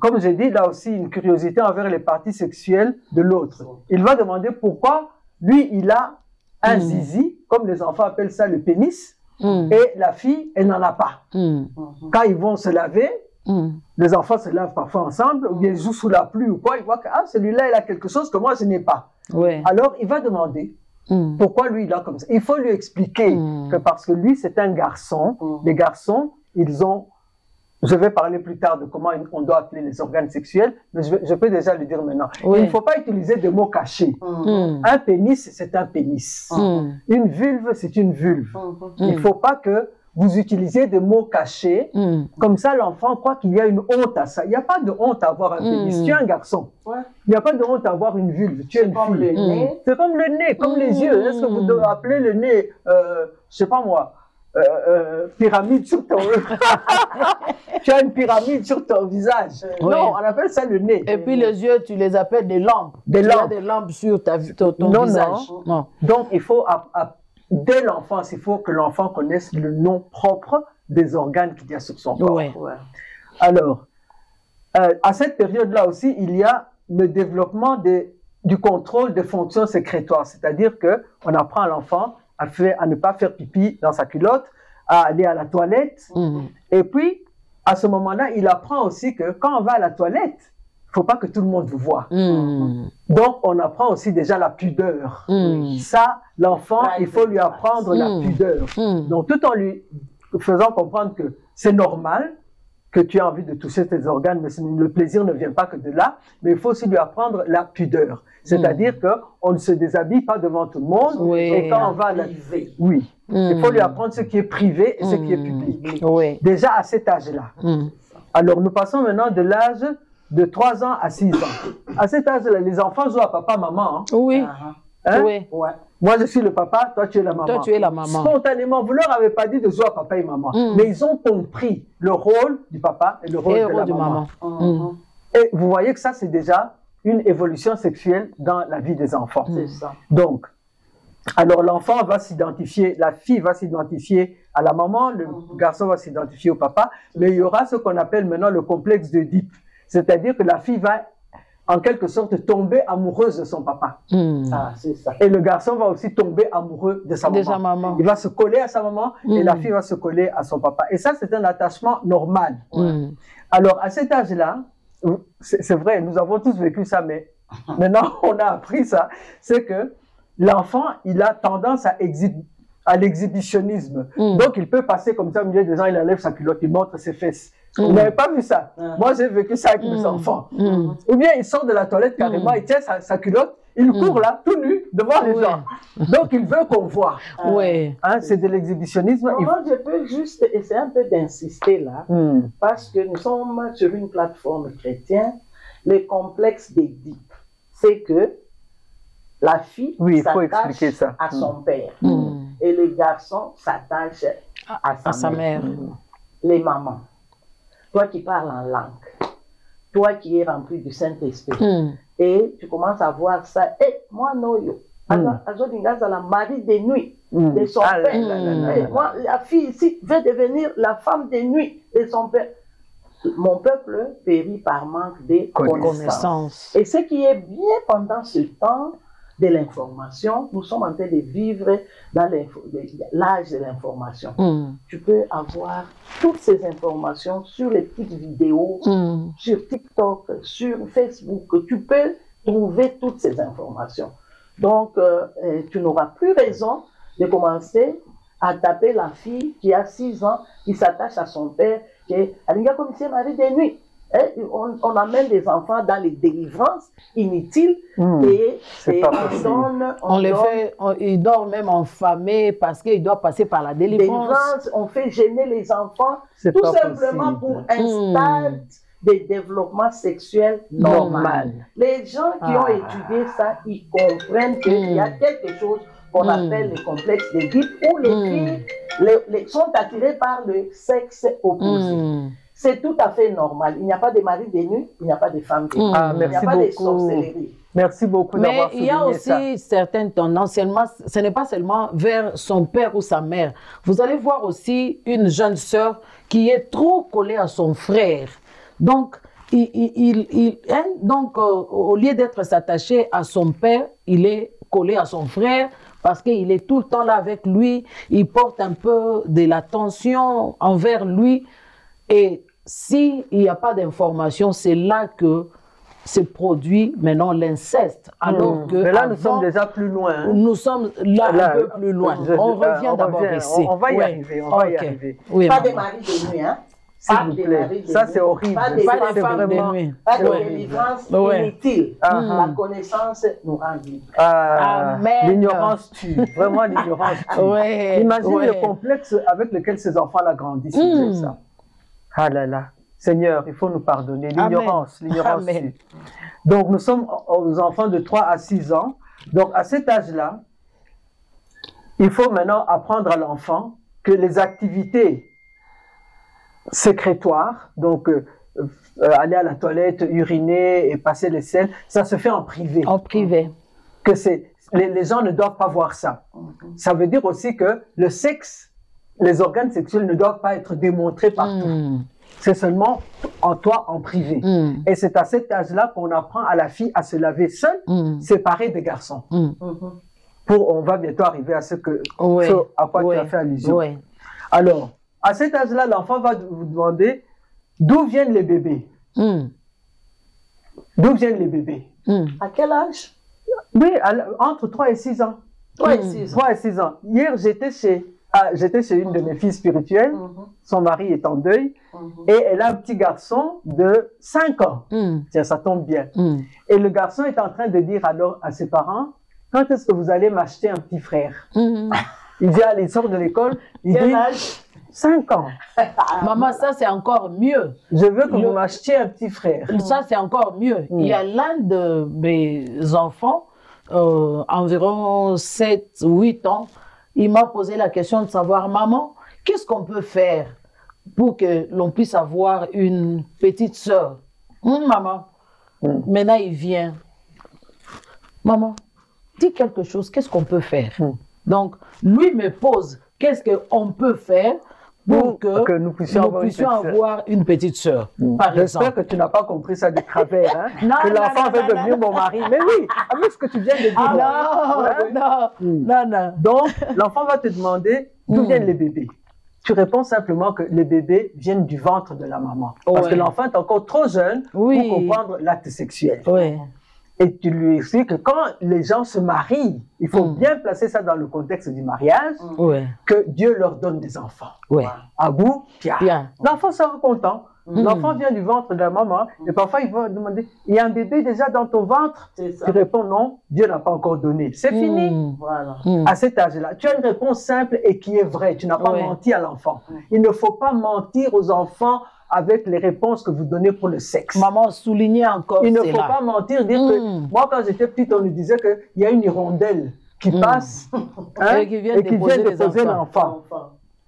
comme j'ai dit, il a aussi une curiosité envers les parties sexuelles de l'autre. Il va demander pourquoi lui, il a un zizi, comme les enfants appellent ça le pénis, et la fille, elle n'en a pas. Quand ils vont se laver, Les enfants se lavent parfois ensemble, ou bien ils jouent sous la pluie ou quoi. Ils voient que celui-là, il a quelque chose que moi, je n'ai pas. Ouais. Alors, il va demander pourquoi lui, il a comme ça. Il faut lui expliquer que parce que lui, c'est un garçon. Les garçons, ils ont... Je vais parler plus tard de comment on doit appeler les organes sexuels, mais je peux déjà le dire maintenant. Il ne faut pas utiliser de mots cachés. Un pénis, c'est un pénis. Une vulve, c'est une vulve. Il ne faut pas que vous utilisiez des mots cachés. Comme ça, l'enfant croit qu'il y a une honte à ça. Il n'y a pas de honte à avoir un pénis. Tu es un garçon. Il n'y a pas de honte à avoir une vulve. Tu es une fille. C'est comme le nez, comme les yeux. Est-ce que vous devez appeler le nez, je ne sais pas moi, pyramide sur ton... Tu as une pyramide sur ton visage. Non, on appelle ça le nez. Et puis les yeux, tu les appelles des lampes. Des lampes. Tu as des lampes sur ton visage. Non. Donc, il faut, dès l'enfance, il faut que l'enfant connaisse le nom propre des organes qu'il y a sur son corps. Alors, à cette période-là aussi, il y a le développement du contrôle des fonctions sécrétoires. C'est-à-dire qu'on apprend à l'enfant à ne pas faire pipi dans sa culotte, à aller à la toilette. Et puis, à ce moment-là, il apprend aussi que quand on va à la toilette, il ne faut pas que tout le monde vous voie. Donc, on apprend aussi déjà la pudeur. Ça, l'enfant, il faut lui apprendre la pudeur. Donc, tout en lui faisant comprendre que c'est normal, que tu as envie de toucher tes organes, mais le plaisir ne vient pas que de là, mais il faut aussi lui apprendre la pudeur. C'est-à-dire qu'on ne se déshabille pas devant tout le monde, et quand on va à la... il faut lui apprendre ce qui est privé et ce qui est public. Déjà à cet âge-là. Alors, nous passons maintenant de l'âge de 3 ans à 6 ans. À cet âge-là, les enfants jouent à papa, maman. Moi, je suis le papa, toi, tu es la maman. Toi, tu es la maman. Spontanément, vous leur avez pas dit de jouer à papa et maman. Mais ils ont compris le rôle du papa et le rôle de la maman. Et vous voyez que ça, c'est déjà une évolution sexuelle dans la vie des enfants. C'est ça. Donc, alors l'enfant va s'identifier, la fille va s'identifier à la maman, le garçon va s'identifier au papa, mais il y aura ce qu'on appelle maintenant le complexe d'Oedipe. C'est-à-dire que la fille va en quelque sorte tomber amoureuse de son papa. C'est ça. Et le garçon va aussi tomber amoureux de sa maman. Il va se coller à sa maman et la fille va se coller à son papa. Et ça, c'est un attachement normal. Alors, à cet âge-là, c'est vrai, nous avons tous vécu ça, mais maintenant, on a appris ça. C'est que l'enfant, il a tendance à l'exhibitionnisme. Donc, il peut passer comme ça au milieu des gens, il enlève sa culotte, il montre ses fesses. Vous n'avez pas vu ça? Moi, j'ai vécu ça avec mes enfants. Ou bien, il sort de la toilette carrément, il tient sa culotte, il court là, tout nu, devant les gens. Donc, il veut qu'on voit. C'est de l'exhibitionnisme. Moi, je peux juste essayer un peu d'insister là, parce que nous sommes sur une plateforme chrétienne. Le complexe d'Oedipe, c'est que la fille s'attache à son père et le garçon s'attache à sa mère. Les mamans, toi qui parles en langue, toi qui es rempli du Saint-Esprit, et tu commences à voir ça, et moi, Noyo, la mari de nuit de son père. Et moi, la fille ici veut devenir la femme de nuit de son père. Mon peuple périt par manque de connaissances. Et ce qui est bien pendant ce temps de l'information, nous sommes en train de vivre dans l'âge de l'information. Tu peux avoir toutes ces informations sur les petites vidéos, sur TikTok, sur Facebook. Tu peux trouver toutes ces informations. Donc, tu n'auras plus raison de commencer à taper la fille qui a 6 ans, qui s'attache à son père, qui est comme si mari de nuit. On amène des enfants dans les délivrances inutiles et ils doivent même enfamer parce qu'ils doivent passer par la délivrance. On fait gêner les enfants tout simplement pour un stade de développement sexuel normal. Les gens qui ont étudié ça, ils comprennent qu'il y a quelque chose qu'on appelle le complexe d'Oedipe où les filles sont attirées par le sexe opposé. C'est tout à fait normal. Il n'y a pas de mari de nuit, il n'y a pas de femme de nuit. Il n'y a pas de sorcellerie. Merci beaucoup d'avoir souligné ça. Mais il y a aussi certaines tendances, ce n'est pas seulement vers son père ou sa mère. Vous allez voir aussi une jeune sœur qui est trop collée à son frère. Donc, au lieu d'être s'attaché à son père, il est collé à son frère parce qu'il est tout le temps là avec lui. Il porte un peu de l'attention envers lui. Et s'il n'y a pas d'information, c'est là que se produit maintenant l'inceste. Alors que mais là, nous sommes déjà plus loin. Hein. Nous sommes là un peu plus loin. On revient d'abord ici. On va y arriver. On va y arriver. Oui, pas des maris de nuit, hein? S'il vous plaît. Ça, c'est horrible. Pas des femmes de nuit. Pas de délivrance inutile. La connaissance nous rend libres. L'ignorance tue. Vraiment, l'ignorance tue. Imagine le complexe avec lequel ces enfants-là grandissent. Ça. Ah là là. Seigneur, il faut nous pardonner. L'ignorance tue. Donc, nous sommes aux enfants de 3 à 6 ans. Donc, à cet âge-là, il faut maintenant apprendre à l'enfant que les activités sécrétoires, donc aller à la toilette, uriner et passer les selles, ça se fait en privé. En privé. Que les gens ne doivent pas voir ça. Ça veut dire aussi que le sexe, les organes sexuels ne doivent pas être démontrés partout. C'est seulement en toi, en privé. Et c'est à cet âge-là qu'on apprend à la fille à se laver seule, séparée des garçons. On va bientôt arriver à ce à quoi tu as fait allusion. Alors, à cet âge-là, l'enfant va vous demander d'où viennent les bébés. D'où viennent les bébés. À quel âge? Oui, entre 3 et 6 ans. 3 et 6 ans. Hier, j'étais chez une de mes filles spirituelles, son mari est en deuil, et elle a un petit garçon de 5 ans. Tiens, ça tombe bien. Et le garçon est en train de dire alors à ses parents, quand est-ce que vous allez m'acheter un petit frère? Il dit, allez, il sort de l'école, il dit, 5 ans. Maman, ça c'est encore mieux. Je veux que vous m'achetiez un petit frère. Ça c'est encore mieux. Il y a l'un de mes enfants, environ 7-8 ans, il m'a posé la question de savoir, maman, qu'est-ce qu'on peut faire pour que l'on puisse avoir une petite sœur? Maman, maintenant il vient. Maman, dis quelque chose, qu'est-ce qu'on peut faire? Donc, lui me pose, qu'est-ce qu'on peut faire pour que nous puissions avoir une petite sœur, par exemple. J'espère que tu n'as pas compris ça de travers, hein? Que l'enfant veut devenir mon mari. Mais oui, avec ce que tu viens de dire. Non. Donc, l'enfant va te demander d'où viennent les bébés. Tu réponds simplement que les bébés viennent du ventre de la maman. Parce que l'enfant est encore trop jeune pour comprendre l'acte sexuel. Et tu lui expliques que quand les gens se marient, il faut bien placer ça dans le contexte du mariage, que Dieu leur donne des enfants. Abou, Pia. L'enfant sera content. L'enfant vient du ventre de la maman et parfois il va demander, il y a un bébé déjà dans ton ventre? Tu réponds non, Dieu n'a pas encore donné. C'est fini. À cet âge-là, tu as une réponse simple et qui est vraie. Tu n'as pas menti à l'enfant. Il ne faut pas mentir aux enfants avec les réponses que vous donnez pour le sexe. Maman, soulignez encore il ne faut pas mentir, dire que moi quand j'étais petite, on nous disait qu'il y a une hirondelle qui passe et qui vient déposer l'enfant.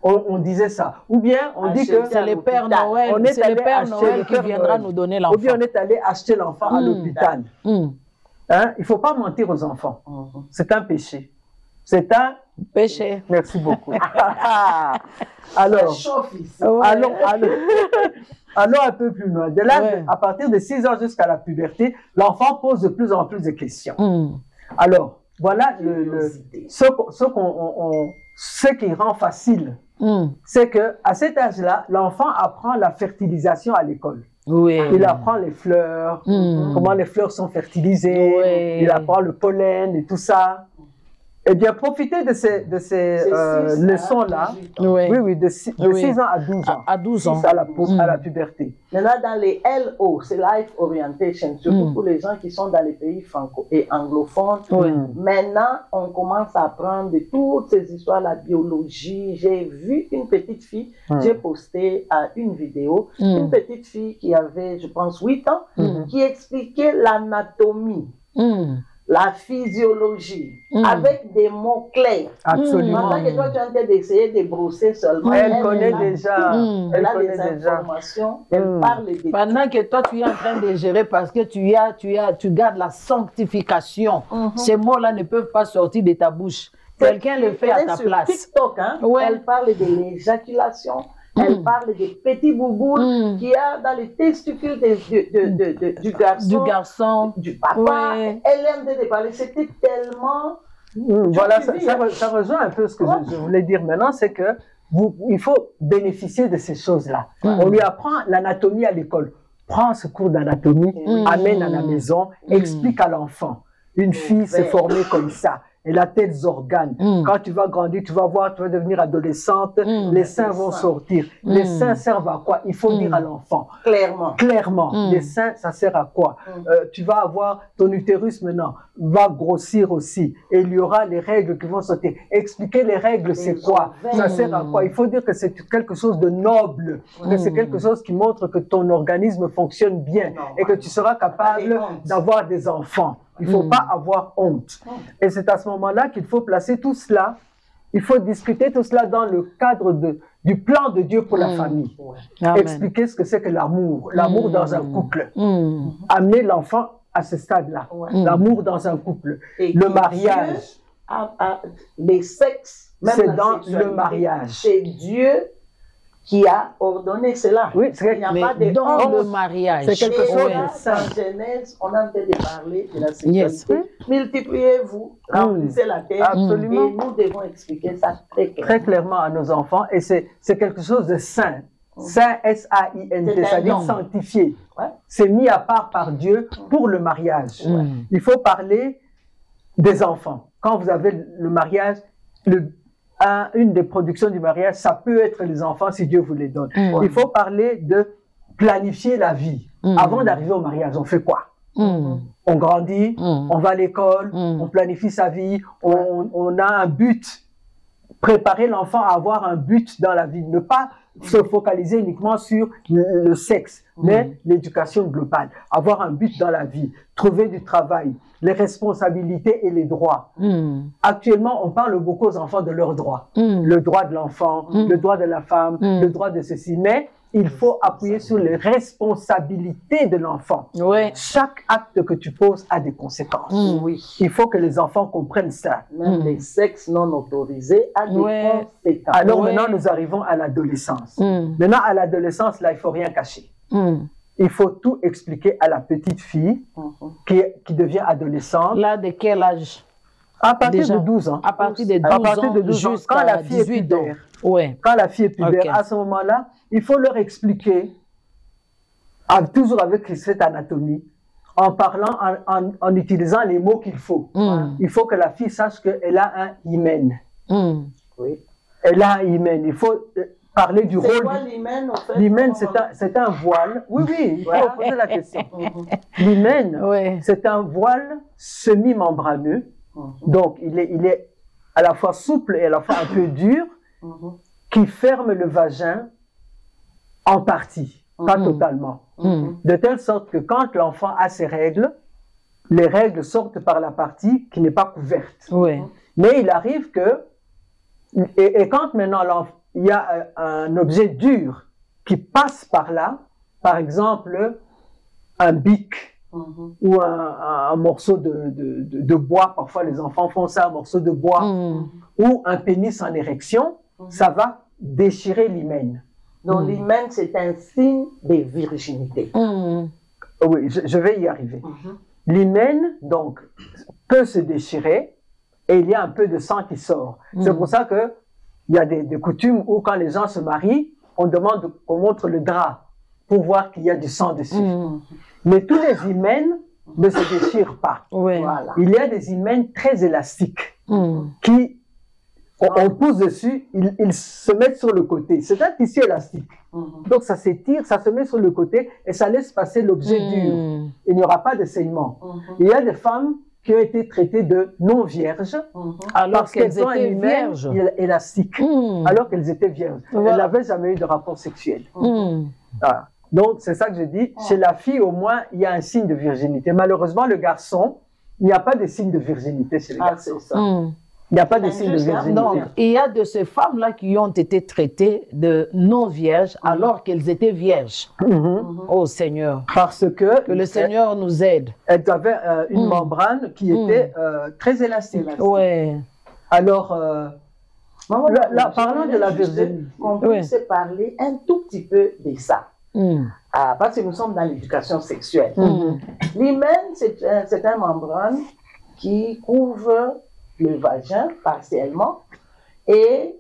On disait ça. Ou bien on dit que c'est le Père Noël, qui viendra nous donner l'enfant. Ou bien on est allé acheter l'enfant à l'hôpital. Il ne faut pas mentir aux enfants. C'est un péché. C'est un péché. Merci beaucoup. Alors, allons un peu plus loin. De là, à partir de 6 ans jusqu'à la puberté, l'enfant pose de plus en plus de questions. Alors, voilà ce qui rend facile. C'est qu'à cet âge-là, l'enfant apprend la fertilisation à l'école. Il apprend les fleurs, comment les fleurs sont fertilisées, il apprend le pollen et tout ça. Eh bien, profitez de ces leçons-là, de 6 ans à 12 ans. À 12 ans. À la puberté. Maintenant, dans les LO, c'est Life Orientation, surtout pour les gens qui sont dans les pays franco et anglophones. Maintenant, on commence à apprendre de toutes ces histoires, la biologie. J'ai vu une petite fille, j'ai posté une vidéo, une petite fille qui avait, je pense, 8 ans, qui expliquait l'anatomie. La physiologie, avec des mots clairs. Absolument. Pendant que toi, tu es en train d'essayer de brosser seulement. Elle connaît déjà. Elle a des informations. Elle parle des... Pendant que toi, tu es en train de gérer parce que tu gardes la sanctification. Ces mots-là ne peuvent pas sortir de ta bouche. Quelqu'un le fait à ta place. TikTok, elle parle de l'éjaculation. Elle parle des petits boubous qu'il y a dans les testicules du garçon, du papa. Elle aime de parler. C'était tellement... Voilà, ça rejoint un peu ce que je voulais dire maintenant, c'est que il faut bénéficier de ces choses-là. On lui apprend l'anatomie à l'école. Prends ce cours d'anatomie, amène à la maison, explique à l'enfant. Une fille s'est formée comme ça. Elle a tels organes. Quand tu vas grandir, tu vas voir, tu vas devenir adolescente, les seins vont sortir. Les seins servent à quoi? Il faut dire à l'enfant. Clairement. Les seins, ça sert à quoi? Tu vas avoir ton utérus maintenant, va grossir aussi. Et il y aura les règles qui vont sortir. Expliquer les règles, c'est quoi? Ça sert à quoi? Il faut dire que c'est quelque chose de noble, que c'est quelque chose qui montre que ton organisme fonctionne bien et que tu seras capable d'avoir des enfants. Il ne faut pas avoir honte. Et c'est à ce moment-là qu'il faut placer tout cela, il faut discuter tout cela dans le cadre du plan de Dieu pour la famille. Expliquer ce que c'est que l'amour, l'amour dans un couple. Amener l'enfant à ce stade-là, l'amour dans un couple. Et le mariage. Les sexes, c'est dans le mariage. C'est Dieu qui a ordonné cela. Oui, il n'y a pas de dans le mariage. C'est quelque chose de sain. En Genèse, on a fait parler de la sexualité. Multipliez-vous, remplissez la terre. Absolument. Et nous devons expliquer ça très clairement à nos enfants. Et c'est quelque chose de saint. Saint, S-A-I-N-T, c'est-à-dire sanctifié. C'est mis à part par Dieu pour le mariage. Il faut parler des enfants. Quand vous avez le mariage, une des productions du mariage, ça peut être les enfants si Dieu vous les donne. Il faut parler de planifier la vie. Avant d'arriver au mariage, on fait quoi? On grandit, on va à l'école, on planifie sa vie, on a un but. Préparer l'enfant à avoir un but dans la vie. Ne pas se focaliser uniquement sur le sexe, mais l'éducation globale. Avoir un but dans la vie. Trouver du travail. Les responsabilités et les droits. Actuellement, on parle beaucoup aux enfants de leurs droits. Le droit de l'enfant, le droit de la femme, le droit de ceci. Mais il faut appuyer sur les responsabilités de l'enfant. Chaque acte que tu poses a des conséquences. Il faut que les enfants comprennent ça. Même les sexes non autorisés a des conséquences. Alors maintenant, nous arrivons à l'adolescence. Maintenant, à l'adolescence, là, il ne faut rien cacher. Il faut tout expliquer à la petite fille qui devient adolescente. Là, de quel âge? À partir de 12 ans. À partir de 12 ans quand la fille est pubère. Quand la fille est pubère, à ce moment-là, il faut leur expliquer, toujours avec cette anatomie, en parlant, en utilisant les mots qu'il faut. Il faut que la fille sache qu'elle a un hymen. Elle a un hymen. Il faut parler du rôle. C'est quoi l'hymen, en fait? L'hymen, c'est un voile. Oui, il faut poser la question. L'hymen, c'est un voile semi-membraneux. Donc, il est à la fois souple et à la fois un peu dur, qui ferme le vagin en partie, pas totalement. De telle sorte que quand l'enfant a ses règles, les règles sortent par la partie qui n'est pas couverte. Mais il arrive que, et quand maintenant il y a un objet dur qui passe par là, par exemple un bic, ou un morceau de bois, parfois les enfants font ça, un morceau de bois, ou un pénis en érection, ça va déchirer l'hymen. Donc l'hymen, c'est un signe de virginité. Oui, je vais y arriver. L'hymen, donc, peut se déchirer et il y a un peu de sang qui sort. C'est pour ça qu'il y a des coutumes où quand les gens se marient, on demande qu'on montre le drap pour voir qu'il y a du sang dessus. Mais tous les hymens ne se déchirent pas. Voilà. Il y a des hymens très élastiques qui, on pousse dessus, ils se mettent sur le côté. C'est un tissu élastique. Donc ça s'étire, ça se met sur le côté et ça laisse passer l'objet dur. Il n'y aura pas de saignement. Il y a des femmes qui ont été traitées de non vierges alors qu'elles ont un hymen élastique, alors qu'elles étaient vierges. Elles n'avaient jamais eu de rapport sexuel. Voilà. Donc, c'est ça que je dis. Chez la fille, au moins, il y a un signe de virginité. Malheureusement, le garçon, il n'y a pas de signe de virginité chez les garçons. Il n'y a pas de signe de virginité. Donc, il y a de ces femmes-là qui ont été traitées de non-vierges alors qu'elles étaient vierges. Oh Seigneur. Parce que le Seigneur nous aide. Elles avaient une membrane qui était très élastique. Alors, là, parlons de la virginité. On puisse parler un tout petit peu de ça. Parce que nous sommes dans l'éducation sexuelle. L'hymen, c'est un membrane qui couvre le vagin partiellement et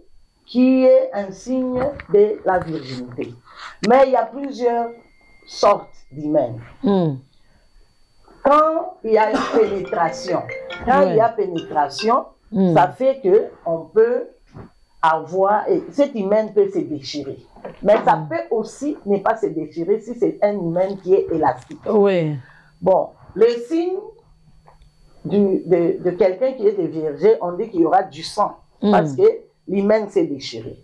qui est un signe de la virginité. Mais il y a plusieurs sortes d'hymen. Quand il y a une pénétration, ça fait qu'on peut avoir, et cet hymen peut se déchirer. Mais ça peut aussi ne pas se déchirer si c'est un hymen qui est élastique. Oui. Bon, le signe de quelqu'un qui est vierge, on dit qu'il y aura du sang parce que l'hymen s'est déchiré.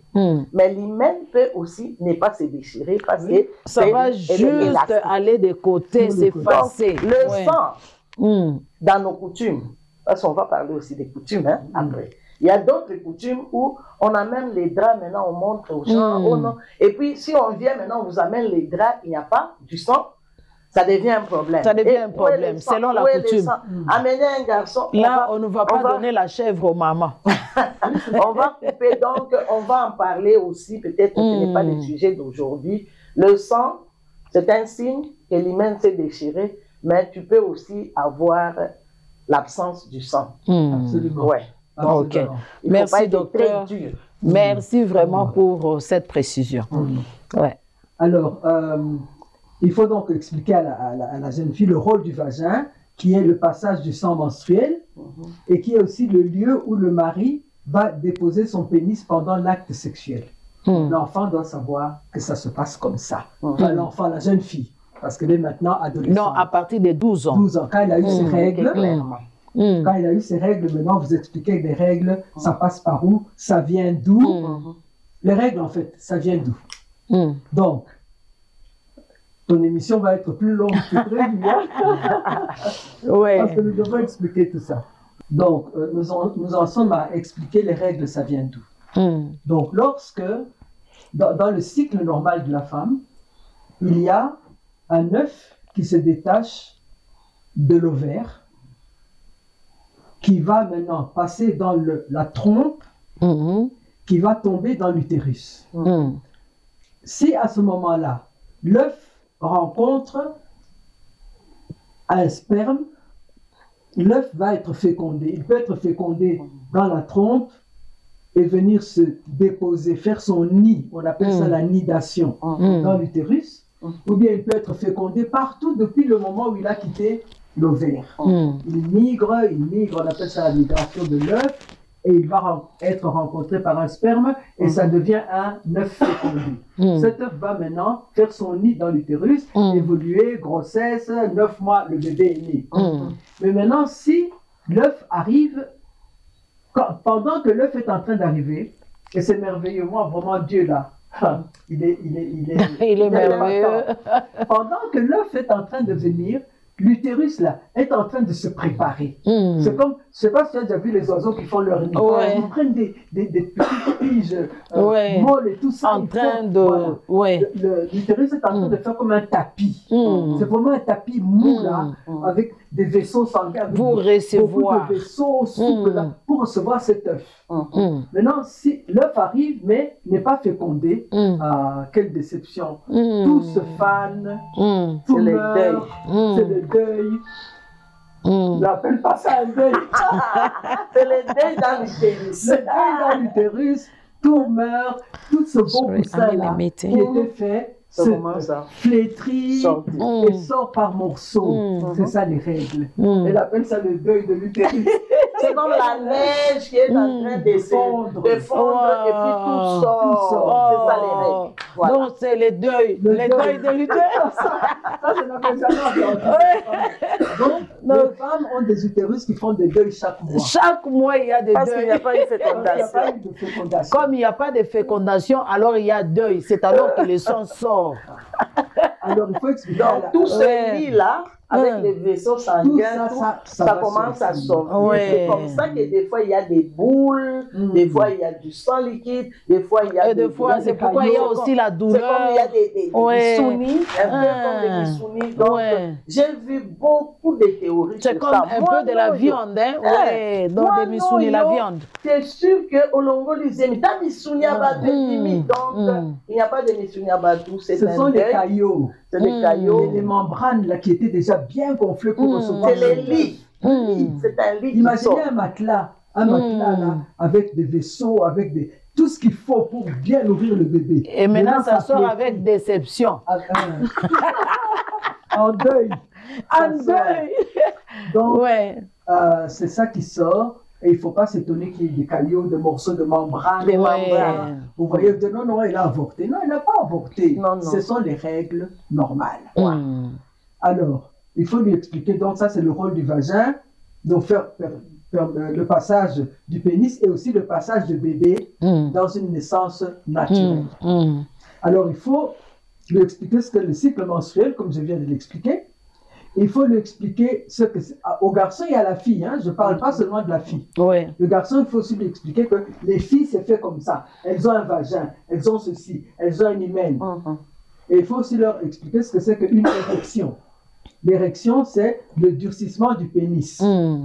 Mais l'hymen peut aussi ne pas se déchirer parce que ça va juste aller de côté, s'effacer. Le sang, dans nos coutumes, parce qu'on va parler aussi des coutumes après. Il y a d'autres coutumes où on amène les draps, maintenant on montre aux gens. Oh non. Et puis si on vient maintenant, on vous amène les draps, il n'y a pas du sang. Ça devient un problème. Ça devient un problème, selon la coutume. Amener un garçon. Là, on ne va pas donner la chèvre aux mamans. On va couper, donc on va en parler aussi, peut-être que ce n'est pas le sujet d'aujourd'hui. Le sang, c'est un signe que l'hymen s'est déchiré, mais tu peux aussi avoir l'absence du sang. Absolument. Ouais. Ok. Merci, docteur. Merci vraiment pour cette précision. Ouais. Alors, il faut donc expliquer à la jeune fille le rôle du vagin, qui est le passage du sang menstruel, et qui est aussi le lieu où le mari va déposer son pénis pendant l'acte sexuel. L'enfant doit savoir que ça se passe comme ça. Enfin, l'enfant, la jeune fille, parce qu'elle est maintenant adolescente. Non, à partir de 12 ans. 12 ans, quand elle a eu ses règles. Quand il a eu ses règles, maintenant vous expliquez que les règles, ça passe par où, ça vient d'où. Les règles, en fait, ça vient d'où. Donc, ton émission va être plus longue que prévu. Parce que nous devons expliquer tout ça. Donc, nous en sommes à expliquer les règles, ça vient d'où. Donc, lorsque, dans le cycle normal de la femme, il y a un œuf qui se détache de l'ovaire, qui va maintenant passer dans la trompe, qui va tomber dans l'utérus. Si à ce moment-là, l'œuf rencontre un sperme, l'œuf va être fécondé. Il peut être fécondé dans la trompe et venir se déposer, faire son nid, on appelle ça la nidation, dans l'utérus, ou bien il peut être fécondé partout depuis le moment où il a quitté l'ovaire. Il migre, on appelle ça la migration de l'œuf, et il va être rencontré par un sperme, et ça devient un œuf fécondé. Cet œuf va maintenant faire son nid dans l'utérus, évoluer, grossesse, 9 mois, le bébé est né. Mais maintenant, si l'œuf arrive, pendant que l'œuf est en train d'arriver, et c'est merveilleux, moi, vraiment, Dieu là, il est merveilleux. Pendant que l'œuf est en train de venir, l'utérus là est en train de se préparer. C'est comme, je sais pas si tu as déjà vu les oiseaux qui font leur nid. Ils prennent des petites tiges molles et tout ça. En train de... L'utérus est en train de faire comme un tapis. C'est vraiment un tapis mou là, avec des vaisseaux sanguins. Pour recevoir. Beaucoup de vaisseaux souples là, pour recevoir cet œuf. Maintenant, si l'œuf arrive mais n'est pas fécondé, quelle déception. Tout se fane, tout meurt, c'est le deuil. On n'appelle pas ça un deuil. C'est le deuil dans l'utérus. Le deuil dans l'utérus, tout meurt, tout ce beau poussin-là qui était fait se flétrit et sort par morceaux. C'est ça les règles. Elle appelle ça le deuil de l'utérus. C'est comme la neige qui est en train de fondre et puis tout sort. C'est ça les règles. Voilà. Donc c'est le deuil de l'utérus. Ça, je n'avais jamais entendu. Donc, les femmes ont des utérus qui font des deuils chaque mois. Chaque mois, il y a des deuils. Parce qu'il n'y a pas eu de fécondation. Comme il n'y a pas de fécondation, alors il y a deuil. C'est alors que le sang sort. Alors, il faut expliquer. Donc, tout ce lit-là, avec les vaisseaux sanguins, ça commence à sortir. C'est comme ça que des fois, il y a des boules, des fois, il y a du sang liquide, des fois, il y a des fois, c'est pourquoi il y a aussi la douleur. C'est comme il y a des bissounis, un peu comme des bissounis. Donc, j'ai vu beaucoup de théories sur ça. C'est comme un peu de la viande, hein? Donc, des bissounis, la viande. C'est sûr qu'au Longo, les amis, t'as bissounis à battre, donc, il n'y a pas de bissounis à battre. Ce sont des caillots. C'est des caillots. Les membranes là qui étaient déjà bien gonflées pour recevoir. C'est les lits. C'est un lit. Imaginez un matelas là, avec des vaisseaux, avec des tout ce qu'il faut pour bien nourrir le bébé. Et maintenant ça sort avec déception. En deuil. En deuil. Donc, c'est ça qui sort. Et il ne faut pas s'étonner qu'il y ait des caillots, des morceaux de membrane. Des membranes. Vous voyez, non, elle a avorté. Non, elle n'a pas avorté. Non. Ce sont les règles normales. Alors, il faut lui expliquer. Donc, ça, c'est le rôle du vagin. Donc, faire le passage du pénis et aussi le passage du bébé dans une naissance naturelle. Alors, il faut lui expliquer ce que le cycle menstruel, comme je viens de l'expliquer. Il faut lui expliquer ce que c'est. Au garçon et à la fille, hein, je ne parle pas seulement de la fille. Le garçon, il faut aussi lui expliquer que les filles, c'est fait comme ça. Elles ont un vagin, elles ont ceci, elles ont un hymen. Et il faut aussi leur expliquer ce que c'est qu'une érection. L'érection, c'est le durcissement du pénis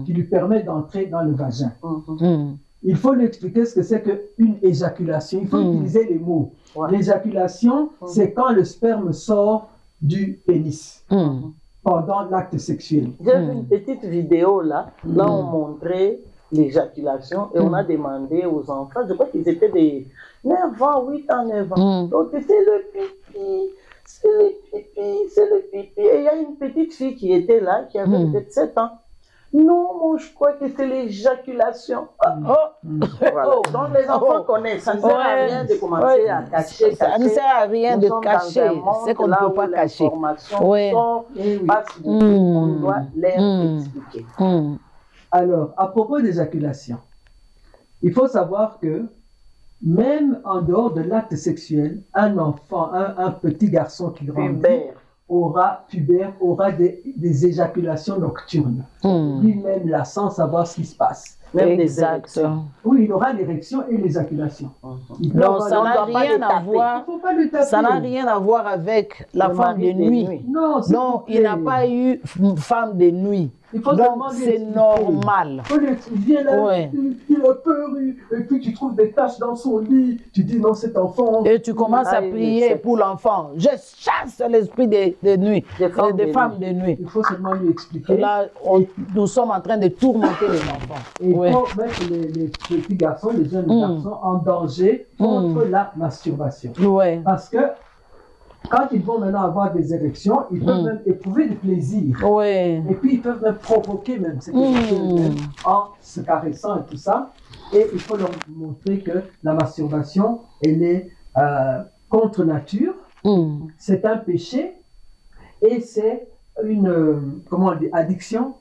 qui lui permet d'entrer dans le vagin. Il faut lui expliquer ce que c'est qu'une éjaculation. Il faut utiliser les mots. L'éjaculation, c'est quand le sperme sort du pénis. Pendant l'acte sexuel. J'ai vu une petite vidéo là, on montrait l'éjaculation et on a demandé aux enfants, je crois qu'ils étaient des 9 ans, 8 ans, 9 ans. Donc c'est le pipi, c'est le pipi, c'est le pipi. Et il y a une petite fille qui était là, qui avait peut-être 7 ans. Non, moi je crois que c'est l'éjaculation. Voilà. Donc les enfants connaissent, ça ne sert à rien de commencer à cacher. Ça ne sert à rien de cacher, c'est qu'on ne peut pas cacher. Parce qu'on doit leur expliquer. Alors, à propos d'éjaculation, il faut savoir que même en dehors de l'acte sexuel, un enfant, un petit garçon qui grandit, aura des éjaculations nocturnes. Lui-même là, sans savoir ce qui se passe. Même des érections. Oui, il aura l'érection et l'éjaculation. Non, ça n'a rien à voir. Ça n'a rien à voir avec la femme de nuit. Non, il n'a pas eu femme de nuit. Donc c'est normal. Il vient là, il a peur, et puis tu trouves des taches dans son lit, tu dis non, cet enfant. Et tu commences à prier pour l'enfant. Je chasse l'esprit de nuit, des femmes de nuit. Il faut seulement lui expliquer. Là, nous sommes en train de tourmenter les enfants. Et il faut mettre les petits garçons, les jeunes garçons en danger contre la masturbation. Parce que quand ils vont maintenant avoir des érections, ils peuvent même éprouver du plaisir. Et puis ils peuvent même provoquer même ces érections en se caressant et tout ça. Et il faut leur montrer que la masturbation, elle est contre nature. C'est un péché et c'est une addiction.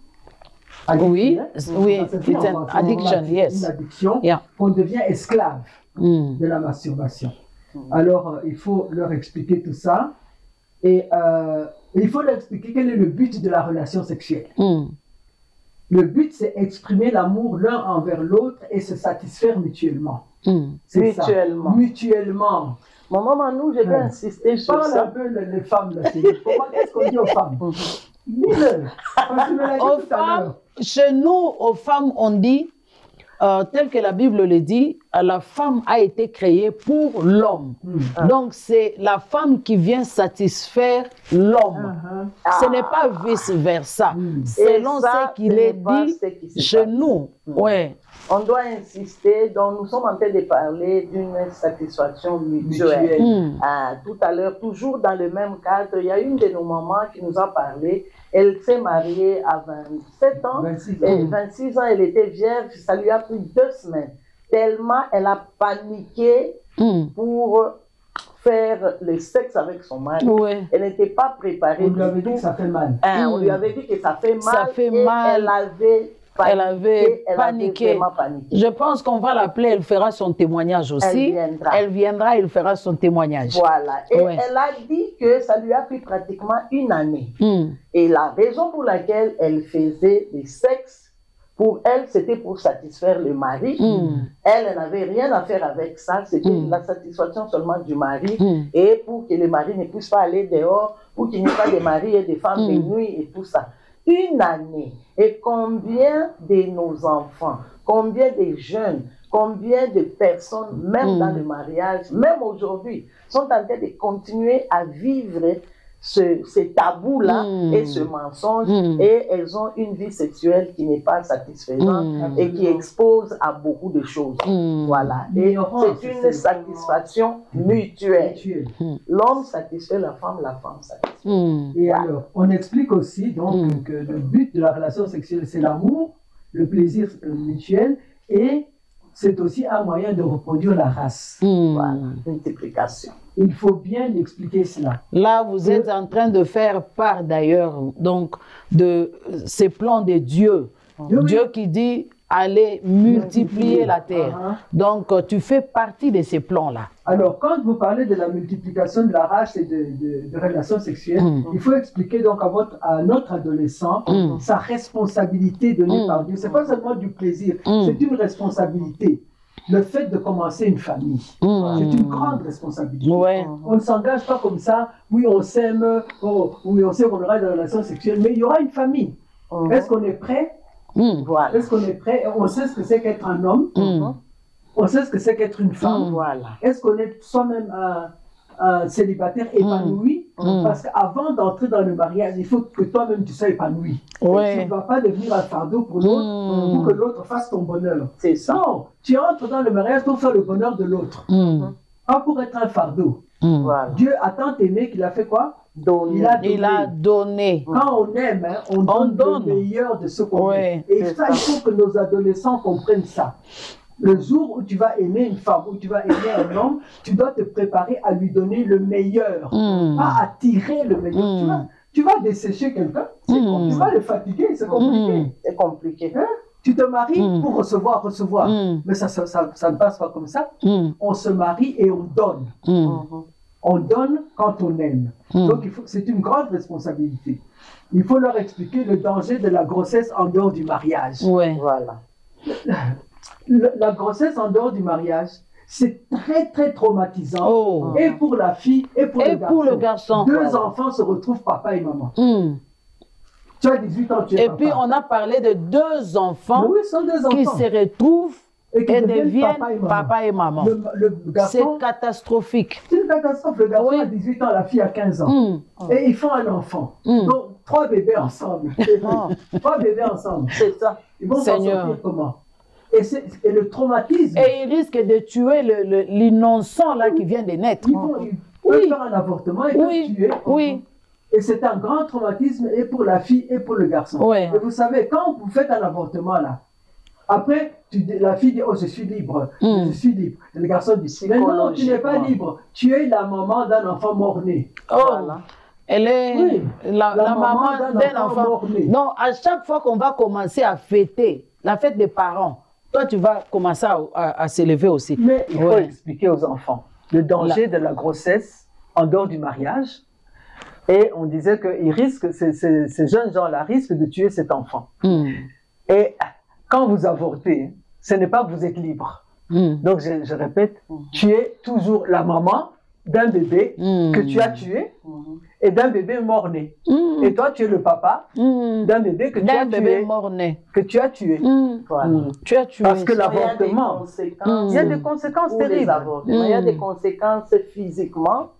Une addiction, qu'on devient esclave de la masturbation. Alors, il faut leur expliquer tout ça et il faut leur expliquer quel est le but de la relation sexuelle. Le but, c'est exprimer l'amour l'un envers l'autre et se satisfaire mutuellement. Mutuellement. Maman, nous, je vais insister sur ça. Parle un peu les femmes, là. Comment est-ce qu'on dit aux femmes? Aux femmes, chez nous, aux femmes, on dit, tel que la Bible le dit, la femme a été créée pour l'homme. Donc, c'est la femme qui vient satisfaire l'homme. Ce n'est pas vice-versa. Selon ce qu'il est dit chez nous. On doit insister, donc nous sommes en train de parler d'une satisfaction mutuelle. Tout à l'heure, toujours dans le même cadre, il y a une de nos mamans qui nous a parlé. Elle s'est mariée à 27 ans, 26 ans, elle était vierge, ça lui a pris 2 semaines. Tellement elle a paniqué pour faire le sexe avec son mari. Elle n'était pas préparée. On lui avait dit que ça fait mal. On lui avait dit que ça fait mal. Elle avait paniqué. Je pense qu'on va l'appeler, elle fera son témoignage aussi. Elle viendra, elle fera son témoignage. Voilà. Et elle a dit que ça lui a pris pratiquement 1 année. Et la raison pour laquelle elle faisait des sexes, pour elle, c'était pour satisfaire le mari. Elle n'avait rien à faire avec ça. C'était la satisfaction seulement du mari. Et pour que le mari ne puisse pas aller dehors, pour qu'il n'y ait pas de mari et de femmes de nuit et tout ça. 1 année. Et combien de nos enfants, combien de jeunes, combien de personnes, même dans le mariage, même aujourd'hui, sont en train de continuer à vivre ce tabou-là et ce mensonge, et elles ont une vie sexuelle qui n'est pas satisfaisante et qui expose à beaucoup de choses. Voilà. Et c'est une satisfaction mutuelle. L'homme satisfait la femme satisfait. Et alors, on explique aussi donc que le but de la relation sexuelle, c'est l'amour, le plaisir mutuel, et c'est aussi un moyen de reproduire la race. Voilà, multiplication. Il faut bien expliquer cela. Là, vous êtes en train de faire part d'ailleurs donc de ces plans de Dieu. Dieu qui dit allez multiplier la terre. Donc, tu fais partie de ces plans-là. Alors, quand vous parlez de la multiplication de la race et de relations sexuelles, il faut expliquer donc à notre adolescent sa responsabilité donnée par Dieu. Ce n'est pas seulement du plaisir, c'est une responsabilité. Le fait de commencer une famille, c'est une grande responsabilité. On ne s'engage pas comme ça, oui on s'aime, oui on sait qu'on aura des relations sexuelles, mais il y aura une famille. Est-ce qu'on est prêt? Voilà. Est-ce qu'on est prêt? On sait ce que c'est qu'être un homme, on sait ce que c'est qu'être une femme. Est-ce qu'on est soi-même un célibataire épanoui? Parce qu'avant d'entrer dans le mariage, il faut que toi-même tu sois épanoui. Tu ne vas pas devenir un fardeau pour l'autre, pour que l'autre fasse ton bonheur. C'est ça. Non, tu entres dans le mariage pour faire le bonheur de l'autre. Pas pour être un fardeau. Dieu a tant aimé qu'il a fait quoi? Il a donné. Quand on aime, on donne le meilleur de ce qu'on aime. Et ça, il faut que nos adolescents comprennent ça. Le jour où tu vas aimer une femme, où tu vas aimer un homme, tu dois te préparer à lui donner le meilleur, pas à tirer le meilleur. Tu vas dessécher quelqu'un, tu vas le fatiguer, c'est compliqué. C'est compliqué. Hein? Tu te maries pour recevoir. Mais ça ne passe pas comme ça. On se marie et on donne. On donne quand on aime. Donc c'est une grande responsabilité. Il faut leur expliquer le danger de la grossesse en dehors du mariage. Voilà. La grossesse en dehors du mariage, c'est très très traumatisant, et pour la fille et pour le garçon. Deux enfants se retrouvent papa et maman. Tu as 18 ans, tu es et papa. Puis on a parlé de deux enfants, qui se retrouvent et deviennent papa et maman. C'est catastrophique. C'est une catastrophe. Le garçon a 18 ans, la fille a 15 ans. Et ils font un enfant. Donc 3 bébés ensemble. 3 bébés ensemble. C'est ça. Ils vont s'en sortir comment? Et le traumatisme. Et ils risquent de tuer l'innocent là qui vient de naître. Ils peuvent faire un avortement, ils peuvent tuer. Et c'est un grand traumatisme et pour la fille et pour le garçon. Et vous savez, quand vous faites un avortement là, après, la fille dit, oh, je suis libre, je suis libre. Et le garçon dit, mais non, tu n'es pas libre. Tu es la maman d'un enfant mort-né. Voilà. Elle est la maman d'un enfant mort-né. Non, à chaque fois qu'on va commencer à fêter la fête des parents, toi, tu vas commencer à s'élever aussi. Mais il faut expliquer aux enfants le danger de la grossesse en dehors du mariage. Et on disait que ces jeunes gens-là risquent de tuer cet enfant. Et quand vous avortez, ce n'est pas que vous êtes libre. Donc, je répète, tu es toujours la maman d'un bébé que tu as tué et d'un bébé mort-né. Et toi, tu es le papa d'un bébé que tu as tué. Que tu as tué. Voilà. Tu as tué. Parce que l'avortement, il y a des conséquences terribles. Il y a des conséquences physiquement.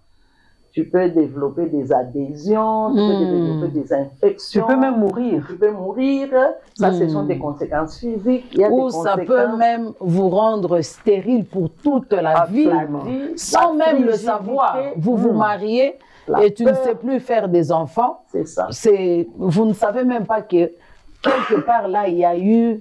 Tu peux développer des adhésions, tu peux développer des infections. Tu peux même mourir. Tu peux mourir. Ça, ce sont des conséquences physiques. Il y a ou ça peut même vous rendre stérile pour toute la vie, sans même le savoir. Vous vous mariez et tu ne sais plus faire des enfants. C'est ça. Vous ne savez même pas que quelque part là, il y a eu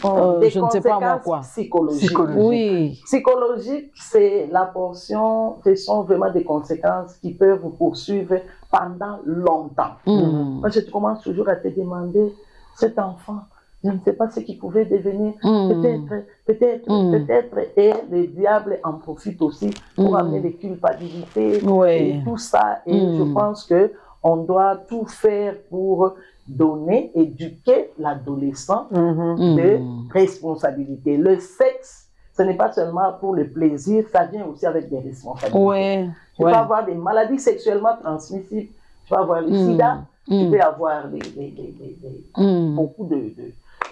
je ne sais pas moi quoi. Psychologiques. Oui. Psychologique, c'est la portion, ce sont vraiment des conséquences qui peuvent vous poursuivre pendant longtemps. Moi, je commence toujours à te demander, cet enfant, je ne sais pas ce qu'il pouvait devenir, peut-être, et le diable en profite aussi pour amener des culpabilités et tout ça. Et je pense qu'on doit tout faire pour donner, éduquer l'adolescent de responsabilité. Le sexe, ce n'est pas seulement pour le plaisir, ça vient aussi avec des responsabilités. Tu peux avoir des maladies sexuellement transmissibles, tu peux avoir le sida, tu peux avoir beaucoup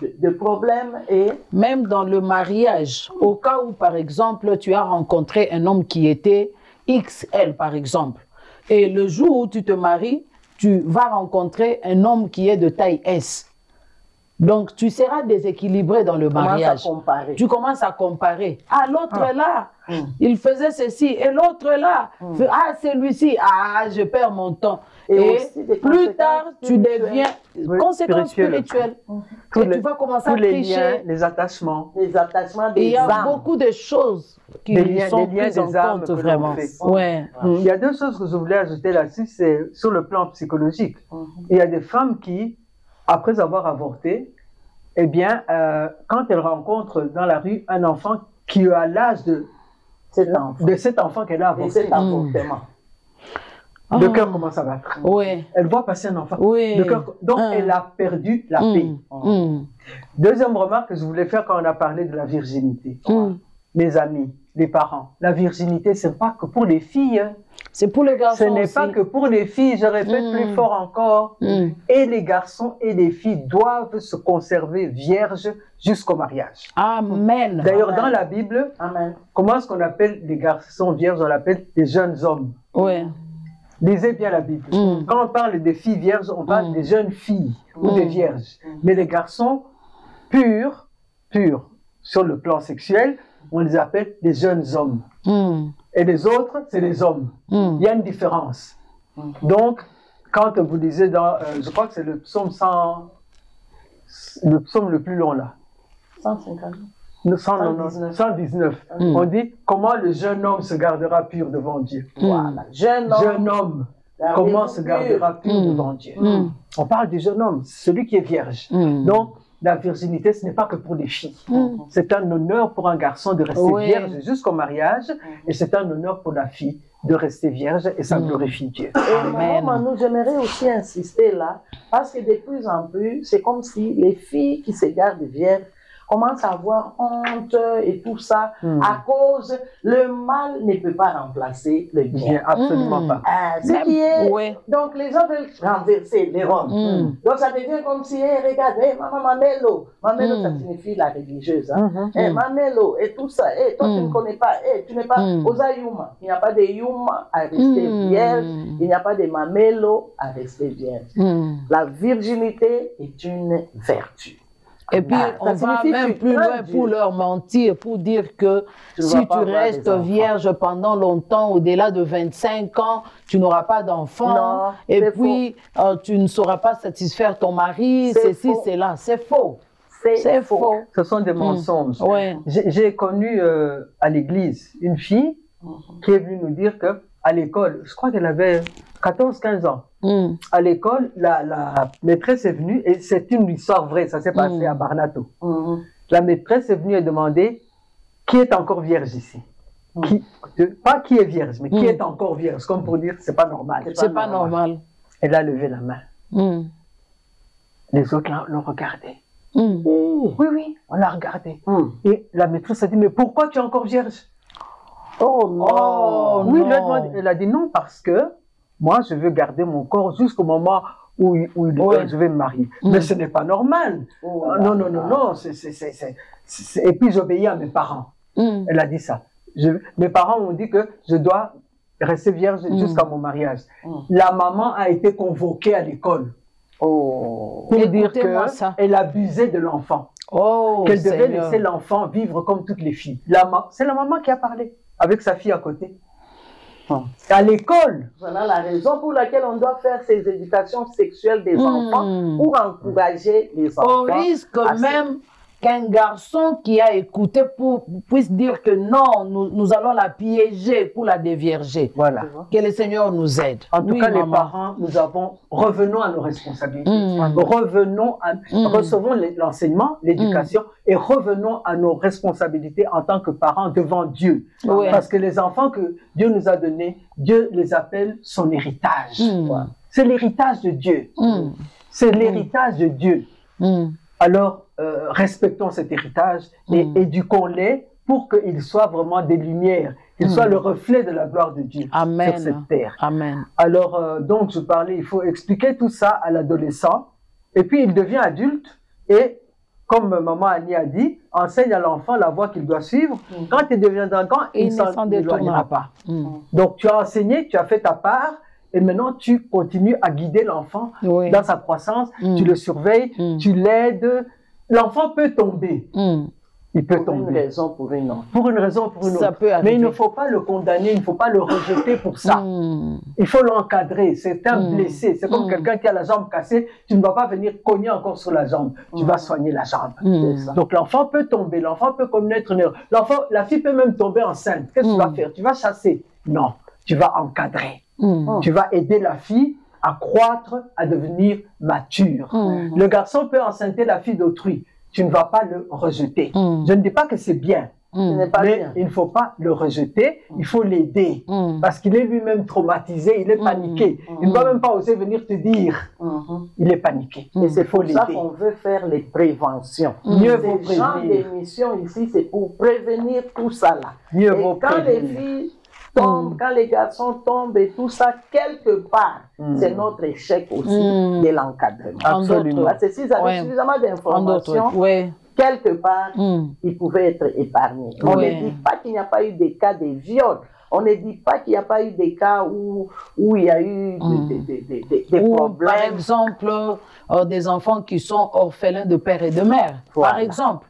de problèmes. Et même dans le mariage, au cas où, par exemple, tu as rencontré un homme qui était XL, par exemple, Et le jour où tu te maries, tu vas rencontrer un homme qui est de taille S. Donc, tu seras déséquilibré dans le mariage. Tu commences à comparer. Ah, l'autre là, il faisait ceci. Et l'autre là, ah, celui-ci, ah, je perds mon temps. Et plus tard, tu deviens conséquence spirituelle. Et tu vas commencer à tricher. Liens, les attachements. Les attachements des âmes. Il y a beaucoup de choses qui sont prises en compte, vraiment. Ouais. Il y a deux choses que je voulais ajouter là-dessus, c'est sur le plan psychologique. Il y a des femmes qui, après avoir avorté, eh bien, quand elles rencontrent dans la rue un enfant qui a l'âge de cet enfant qu'elle a avorté, le cœur commence à battre. Oui. Elle voit passer un enfant. Oui. Le cœur, donc, elle a perdu la paix. Deuxième remarque que je voulais faire quand on a parlé de la virginité. Les amis, les parents, la virginité, ce n'est pas que pour les filles. Hein. C'est pour les garçons. Ce n'est pas que pour les filles, je répète plus fort encore. Et les garçons et les filles doivent se conserver vierges jusqu'au mariage. Amen. D'ailleurs, dans la Bible, comment est-ce qu'on appelle les garçons vierges? On l'appelle des jeunes hommes. Oui. Lisez bien la Bible. Quand on parle des filles vierges, on parle des jeunes filles ou des vierges. Mais les garçons purs sur le plan sexuel, on les appelle des jeunes hommes. Et les autres, c'est les hommes. Il y a une différence. Donc, quand vous lisez dans, je crois que c'est le psaume 100, le psaume le plus long là. 150. 119. On dit, comment le jeune homme se gardera pur devant Dieu. Voilà. Jeune homme, comment se gardera pur devant Dieu. On parle du jeune homme, celui qui est vierge. Donc, la virginité, ce n'est pas que pour les filles. C'est un honneur pour un garçon de rester vierge jusqu'au mariage, et c'est un honneur pour la fille de rester vierge, et ça glorifie Dieu. Et moi, j'aimerais aussi insister là, parce que de plus en plus, c'est comme si les filles qui se gardent vierges commencent à avoir honte et tout ça, à cause, le mal ne peut pas remplacer le bien. Absolument pas. Ce qui est, donc les gens veulent renverser les rôles. Donc ça devient comme si, hey, regarde, hey, maman, mamelo, ça signifie la religieuse, hein. Hey, mamelo, et tout ça, hey, toi tu ne connais pas, hey, tu n'es pas osa yuma. Il n'y a pas de yuma à rester vierge, il n'y a pas de mamelo à rester vierge. La virginité est une vertu. Et puis, on va même plus loin pour leur mentir, pour dire que si tu restes vierge pendant longtemps, au-delà de 25 ans, tu n'auras pas d'enfant. Et puis, tu ne sauras pas satisfaire ton mari, ceci, cela. C'est faux. C'est faux. Ce sont des mensonges. J'ai connu à l'église une fille qui est venue nous dire qu'à l'école, je crois qu'elle avait 14-15 ans. À l'école, la maîtresse est venue, et c'est une histoire vraie, ça s'est passé à Barnato. La maîtresse est venue et demandé qui est encore vierge ici. Pas qui est vierge, mais qui est encore vierge, comme pour dire c'est pas normal. C'est pas normal. Elle a levé la main. Les autres l'ont regardé. Oui, on l'a regardé. Et la maîtresse a dit, mais pourquoi tu es encore vierge? Oui, elle a dit non, parce que moi, je veux garder mon corps jusqu'au moment où je vais me marier. Mais ce n'est pas normal. Non. Et puis, j'obéis à mes parents. Elle a dit ça. Mes parents m'ont dit que je dois rester vierge jusqu'à mon mariage. La maman a été convoquée à l'école pour dire qu'elle abusait de l'enfant. Qu'elle devait laisser l'enfant vivre comme toutes les filles. C'est la maman qui a parlé avec sa fille à côté. À l'école. Voilà la raison pour laquelle on doit faire ces éducations sexuelles des enfants pour encourager les enfants. On risque même qu'un garçon qui a écouté puisse dire que non, nous allons la piéger pour la dévierger. Voilà. Que le Seigneur nous aide. En tout cas, les parents, revenons à nos responsabilités. Recevons l'enseignement, l'éducation, et revenons à nos responsabilités en tant que parents devant Dieu. Parce que les enfants que Dieu nous a donnés, Dieu les appelle son héritage. C'est l'héritage de Dieu. C'est l'héritage de Dieu. Alors, respectons cet héritage et éduquons-les pour qu'ils soient vraiment des lumières, qu'ils soient le reflet de la gloire de Dieu sur cette terre. Amen. Alors, donc, je parlais, il faut expliquer tout ça à l'adolescent, et puis il devient adulte, et comme maman Annie a dit, enseigne à l'enfant la voie qu'il doit suivre. Quand il deviendra grand, il ne s'en détournera pas. Donc, tu as enseigné, tu as fait ta part, et maintenant tu continues à guider l'enfant dans sa croissance, tu le surveilles, tu l'aides. L'enfant peut tomber. Il peut tomber. Pour une raison, pour une autre. Pour une raison, pour une autre. Mais il ne faut pas le condamner, il ne faut pas le rejeter pour ça. Il faut l'encadrer. C'est un blessé. C'est comme quelqu'un qui a la jambe cassée. Tu ne vas pas venir cogner encore sur la jambe. Tu vas soigner la jambe. Donc l'enfant peut tomber. L'enfant peut commettre une erreur. La fille peut même tomber enceinte. Qu'est-ce que tu vas faire? Tu vas chasser? Non. Tu vas encadrer. Tu vas aider la fille à croître, à devenir mature. Le garçon peut enceinter la fille d'autrui. Tu ne vas pas le rejeter. Je ne dis pas que c'est bien, mais il ne faut pas le rejeter, il faut l'aider. Parce qu'il est lui-même traumatisé, il est paniqué. Il ne va même pas oser venir te dire. Il est paniqué. Et c'est pour ça qu'on veut faire les préventions. Mieux vaut prévenir. Ce genre d'émission ici, c'est pour prévenir tout ça là. Mieux vaut prévenir. Quand les filles tombent, quand les garçons tombent et tout ça, quelque part, c'est notre échec aussi de l'encadrement. Absolument. Parce que s'ils avaient suffisamment d'informations, quelque part, ils pouvaient être épargnés. On ne dit pas qu'il n'y a pas eu des cas de viol. On ne dit pas qu'il n'y a pas eu des cas où il y a eu des problèmes. Par exemple, des enfants qui sont orphelins de père et de mère, par exemple.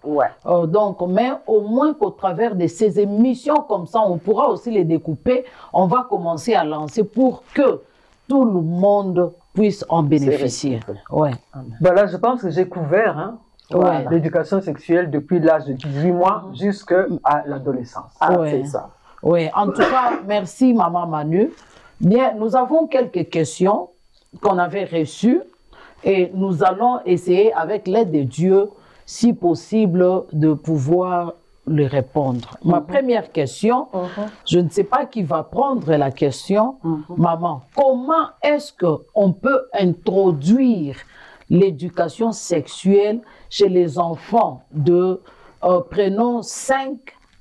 Donc, mais au moins qu'au travers de ces émissions comme ça, on pourra aussi les découper. On va commencer à lancer pour que tout le monde puisse en bénéficier. Voilà, je pense que j'ai couvert l'éducation sexuelle depuis l'âge de 18 mois jusqu'à l'adolescence. C'est ça. Oui, en tout cas, merci Maman Manu. Bien, nous avons quelques questions qu'on avait reçues et nous allons essayer, avec l'aide de Dieu, si possible, de pouvoir les répondre. Ma première question, je ne sais pas qui va prendre la question. Maman, comment est-ce qu'on peut introduire l'éducation sexuelle chez les enfants de, prenons 5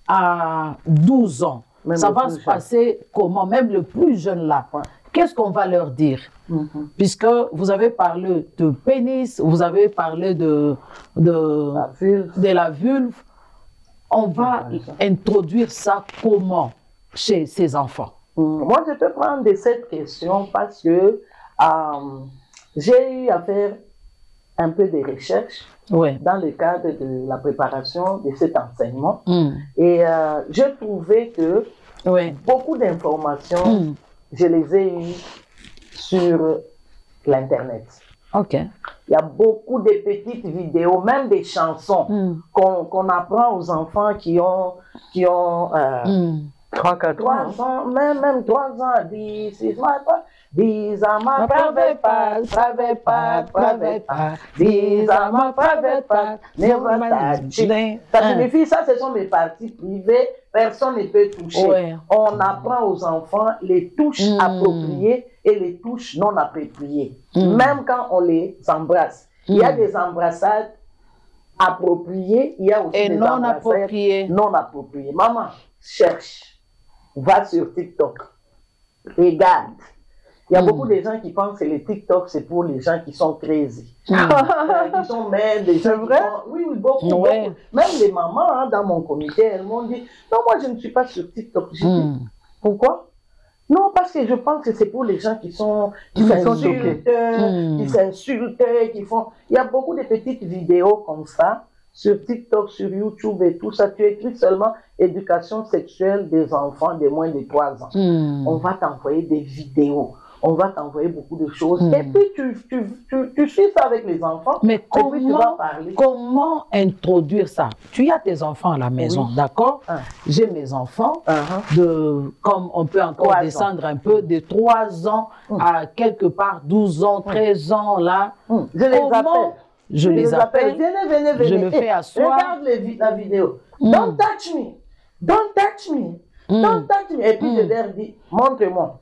à 12 ans? Même ça va se passer comment? Même le plus jeune là. Qu'est-ce qu'on va leur dire? Puisque vous avez parlé de pénis, vous avez parlé de la vulve. On va introduire ça comment chez ces enfants? Moi, je te prends de cette question parce que j'ai eu à faire un peu de recherche dans le cadre de la préparation de cet enseignement. Et j'ai trouvé que beaucoup d'informations, je les ai eues sur l'Internet. Il y a beaucoup de petites vidéos, même des chansons qu'on apprend aux enfants qui ont 3-4 ans, même 3 ans, 10 ans, ma private part, never touch. Ça signifie, ça ce sont mes parties privées, personne ne peut toucher. On apprend aux enfants les touches appropriées et les touches non appropriées, même quand on les embrasse. Il y a des embrassades appropriées, il y a aussi des non appropriées. Non appropriées. Maman, cherche, va sur TikTok, regarde. Il y a beaucoup de gens qui pensent que le TikTok, c'est pour les gens qui sont crazy. Qui sont même des gens qui sont... Oui, beaucoup. Même les mamans dans mon comité, elles m'ont dit, non, moi, je ne suis pas sur TikTok. J'ai dit, pourquoi? Non, parce que je pense que c'est pour les gens qui s'insultent, qui font... Il y a beaucoup de petites vidéos comme ça, sur TikTok, sur YouTube et tout ça. Tu écris seulement éducation sexuelle des enfants de moins de 3 ans. On va t'envoyer des vidéos. On va t'envoyer beaucoup de choses. Et puis, tu suis ça avec les enfants. Mais comment introduire ça? Tu as tes enfants à la maison, d'accord? J'ai mes enfants, comme on peut encore descendre un peu, de 3 ans à quelque part 12 ans, 13 ans, là. Je les appelle. Je les appelle. Venez. Je le fais asseoir. Regarde la vidéo. Don't touch me. Don't touch me. Don't touch me. Et puis, je leur dis, montre-moi.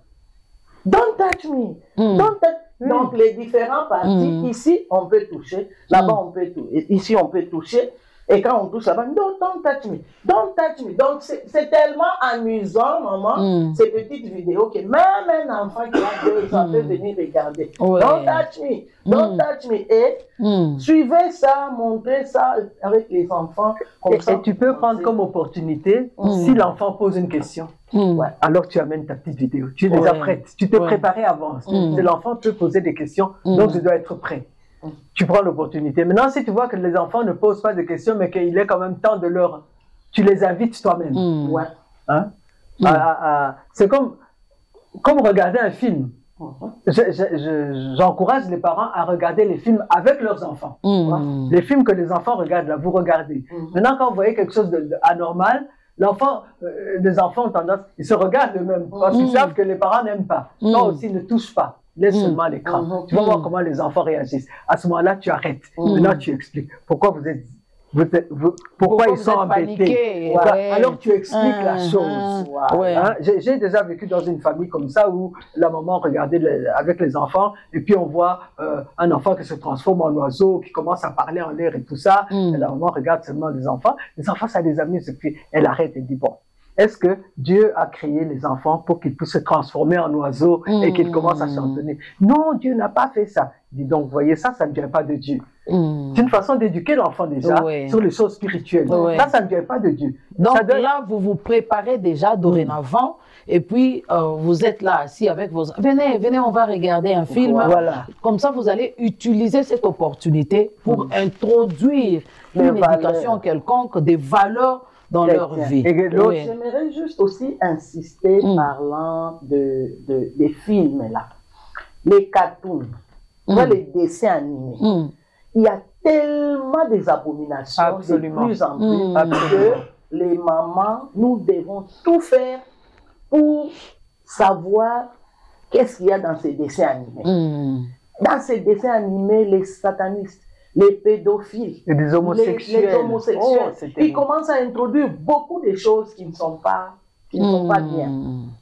Don't touch me. Don't touch. Donc, les différents parties, ici, on peut toucher. Là-bas, on peut toucher. Ici, on peut toucher. Et quand on touche la balle, don't touch me, don't touch me. Donc, c'est tellement amusant, maman, ces petites vidéos que même un enfant qui a 2 ans peut venir regarder. Ouais. Don't touch me, don't touch me. Et suivez ça, montrez ça avec les enfants. Et tu peux prendre comme opportunité, si l'enfant pose une question, alors tu amènes ta petite vidéo. Tu es déjà prête, tu t'es préparé avant. L'enfant peut poser des questions, donc je dois être prêt. Tu prends l'opportunité. Maintenant, si tu vois que les enfants ne posent pas de questions, mais qu'il est quand même temps de leur... Tu les invites toi-même. Hein? C'est comme regarder un film. J'encourage les parents à regarder les films avec leurs enfants. Les films que les enfants regardent, là, vous regardez. Maintenant, quand vous voyez quelque chose d'anormal, les enfants ont tendance, ils se regardent eux-mêmes parce qu'ils savent que les parents n'aiment pas. Toi aussi, ne touche pas. Laisse seulement l'écran. Tu vas voir comment les enfants réagissent. À ce moment-là, tu arrêtes. Maintenant, tu expliques pourquoi pourquoi ils sont embêtés. Alors, tu expliques la chose. Hein? J'ai déjà vécu dans une famille comme ça où la maman regardait avec les enfants et puis on voit un enfant qui se transforme en oiseau, qui commence à parler en l'air et tout ça. Et la maman regarde seulement les enfants. Les enfants, ça les amuse. Et puis, elle arrête et dit, bon, est-ce que Dieu a créé les enfants pour qu'ils puissent se transformer en oiseaux et qu'ils commencent à chantonner? Non, Dieu n'a pas fait ça. Il dit donc, voyez, ça ne vient pas de Dieu. C'est une façon d'éduquer l'enfant déjà sur les choses spirituelles. Ça ne vient pas de Dieu. Donc là, vous vous préparez déjà dorénavant et puis vous êtes là assis avec vos... Venez, on va regarder un film. Comme ça, vous allez utiliser cette opportunité pour introduire une éducation quelconque, des valeurs dans leur vie. J'aimerais juste aussi insister parlant des films là. Les cartoons, les dessins animés. Il y a tellement des abominations de plus en plus que les mamans, nous devons tout faire pour savoir qu'est-ce qu'il y a dans ces dessins animés. Dans ces dessins animés, les satanistes, les pédophiles, les homosexuels, ils commencent à introduire beaucoup de choses qui ne sont pas bien.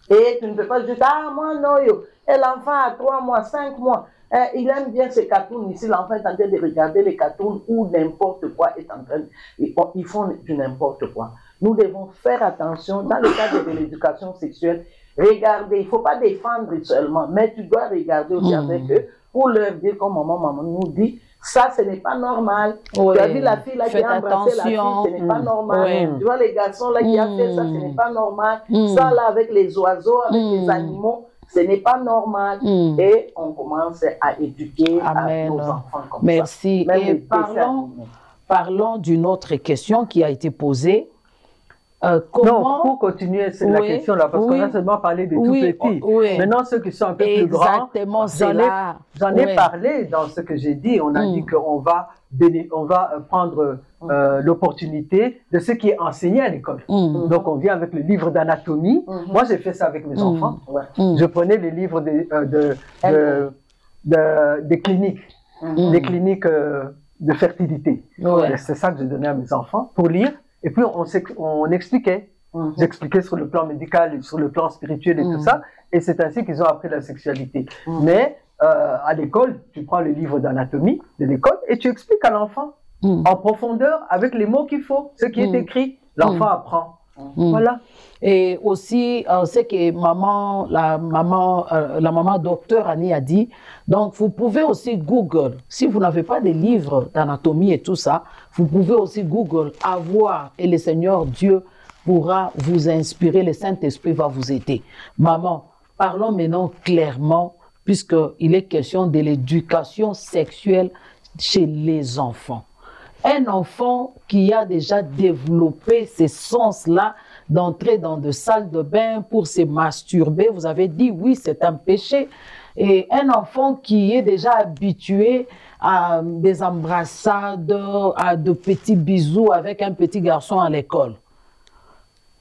Et tu ne peux pas dire, ah moi non, et l'enfant a 3 mois, 5 mois, il aime bien ces cartoons ici, l'enfant est en train de regarder les cartoons où n'importe quoi est en train, ils font du n'importe quoi. Nous devons faire attention dans le cadre de l'éducation sexuelle, regarder, il ne faut pas défendre seulement, mais tu dois regarder aussi avec eux pour leur dire comme maman nous dit, ça, ce n'est pas normal. Tu as vu la fille là qui a embrassé la fille, ce n'est pas normal. Tu vois les garçons là qui a fait ça, ce n'est pas normal. Ça là avec les oiseaux, avec les animaux, ce n'est pas normal. Et on commence à éduquer nos enfants comme Merci. ça. Et parlons d'une autre question qui a été posée. Non, pour continuer la question là, parce qu'on a seulement parlé des tout petits. Maintenant, ceux qui sont un peu plus grands, j'en ai parlé dans ce que j'ai dit. On a dit qu'on va prendre l'opportunité de ce qui est enseigné à l'école. Donc, on vient avec le livre d'anatomie. Moi, j'ai fait ça avec mes enfants. Je prenais les livres des cliniques, des cliniques de fertilité. C'est ça que j'ai donné à mes enfants pour lire. Et puis, on expliquait. J'expliquais sur le plan médical, sur le plan spirituel et tout ça. Et c'est ainsi qu'ils ont appris la sexualité. Mais à l'école, tu prends le livre d'anatomie de l'école et tu expliques à l'enfant en profondeur avec les mots qu'il faut, ce qui est écrit. L'enfant apprend. Voilà. Et aussi, c'est que la maman docteur Annie a dit, donc vous pouvez aussi Google, si vous n'avez pas de livres d'anatomie et tout ça, vous pouvez aussi Google, avoir, et le Seigneur Dieu pourra vous inspirer, le Saint-Esprit va vous aider. Maman, parlons maintenant clairement, puisqu'il est question de l'éducation sexuelle chez les enfants. Un enfant qui a déjà développé ces sens-là d'entrer dans des salles de bain pour se masturber, vous avez dit oui, c'est un péché. Et un enfant qui est déjà habitué à des embrassades, à de petits bisous avec un petit garçon à l'école,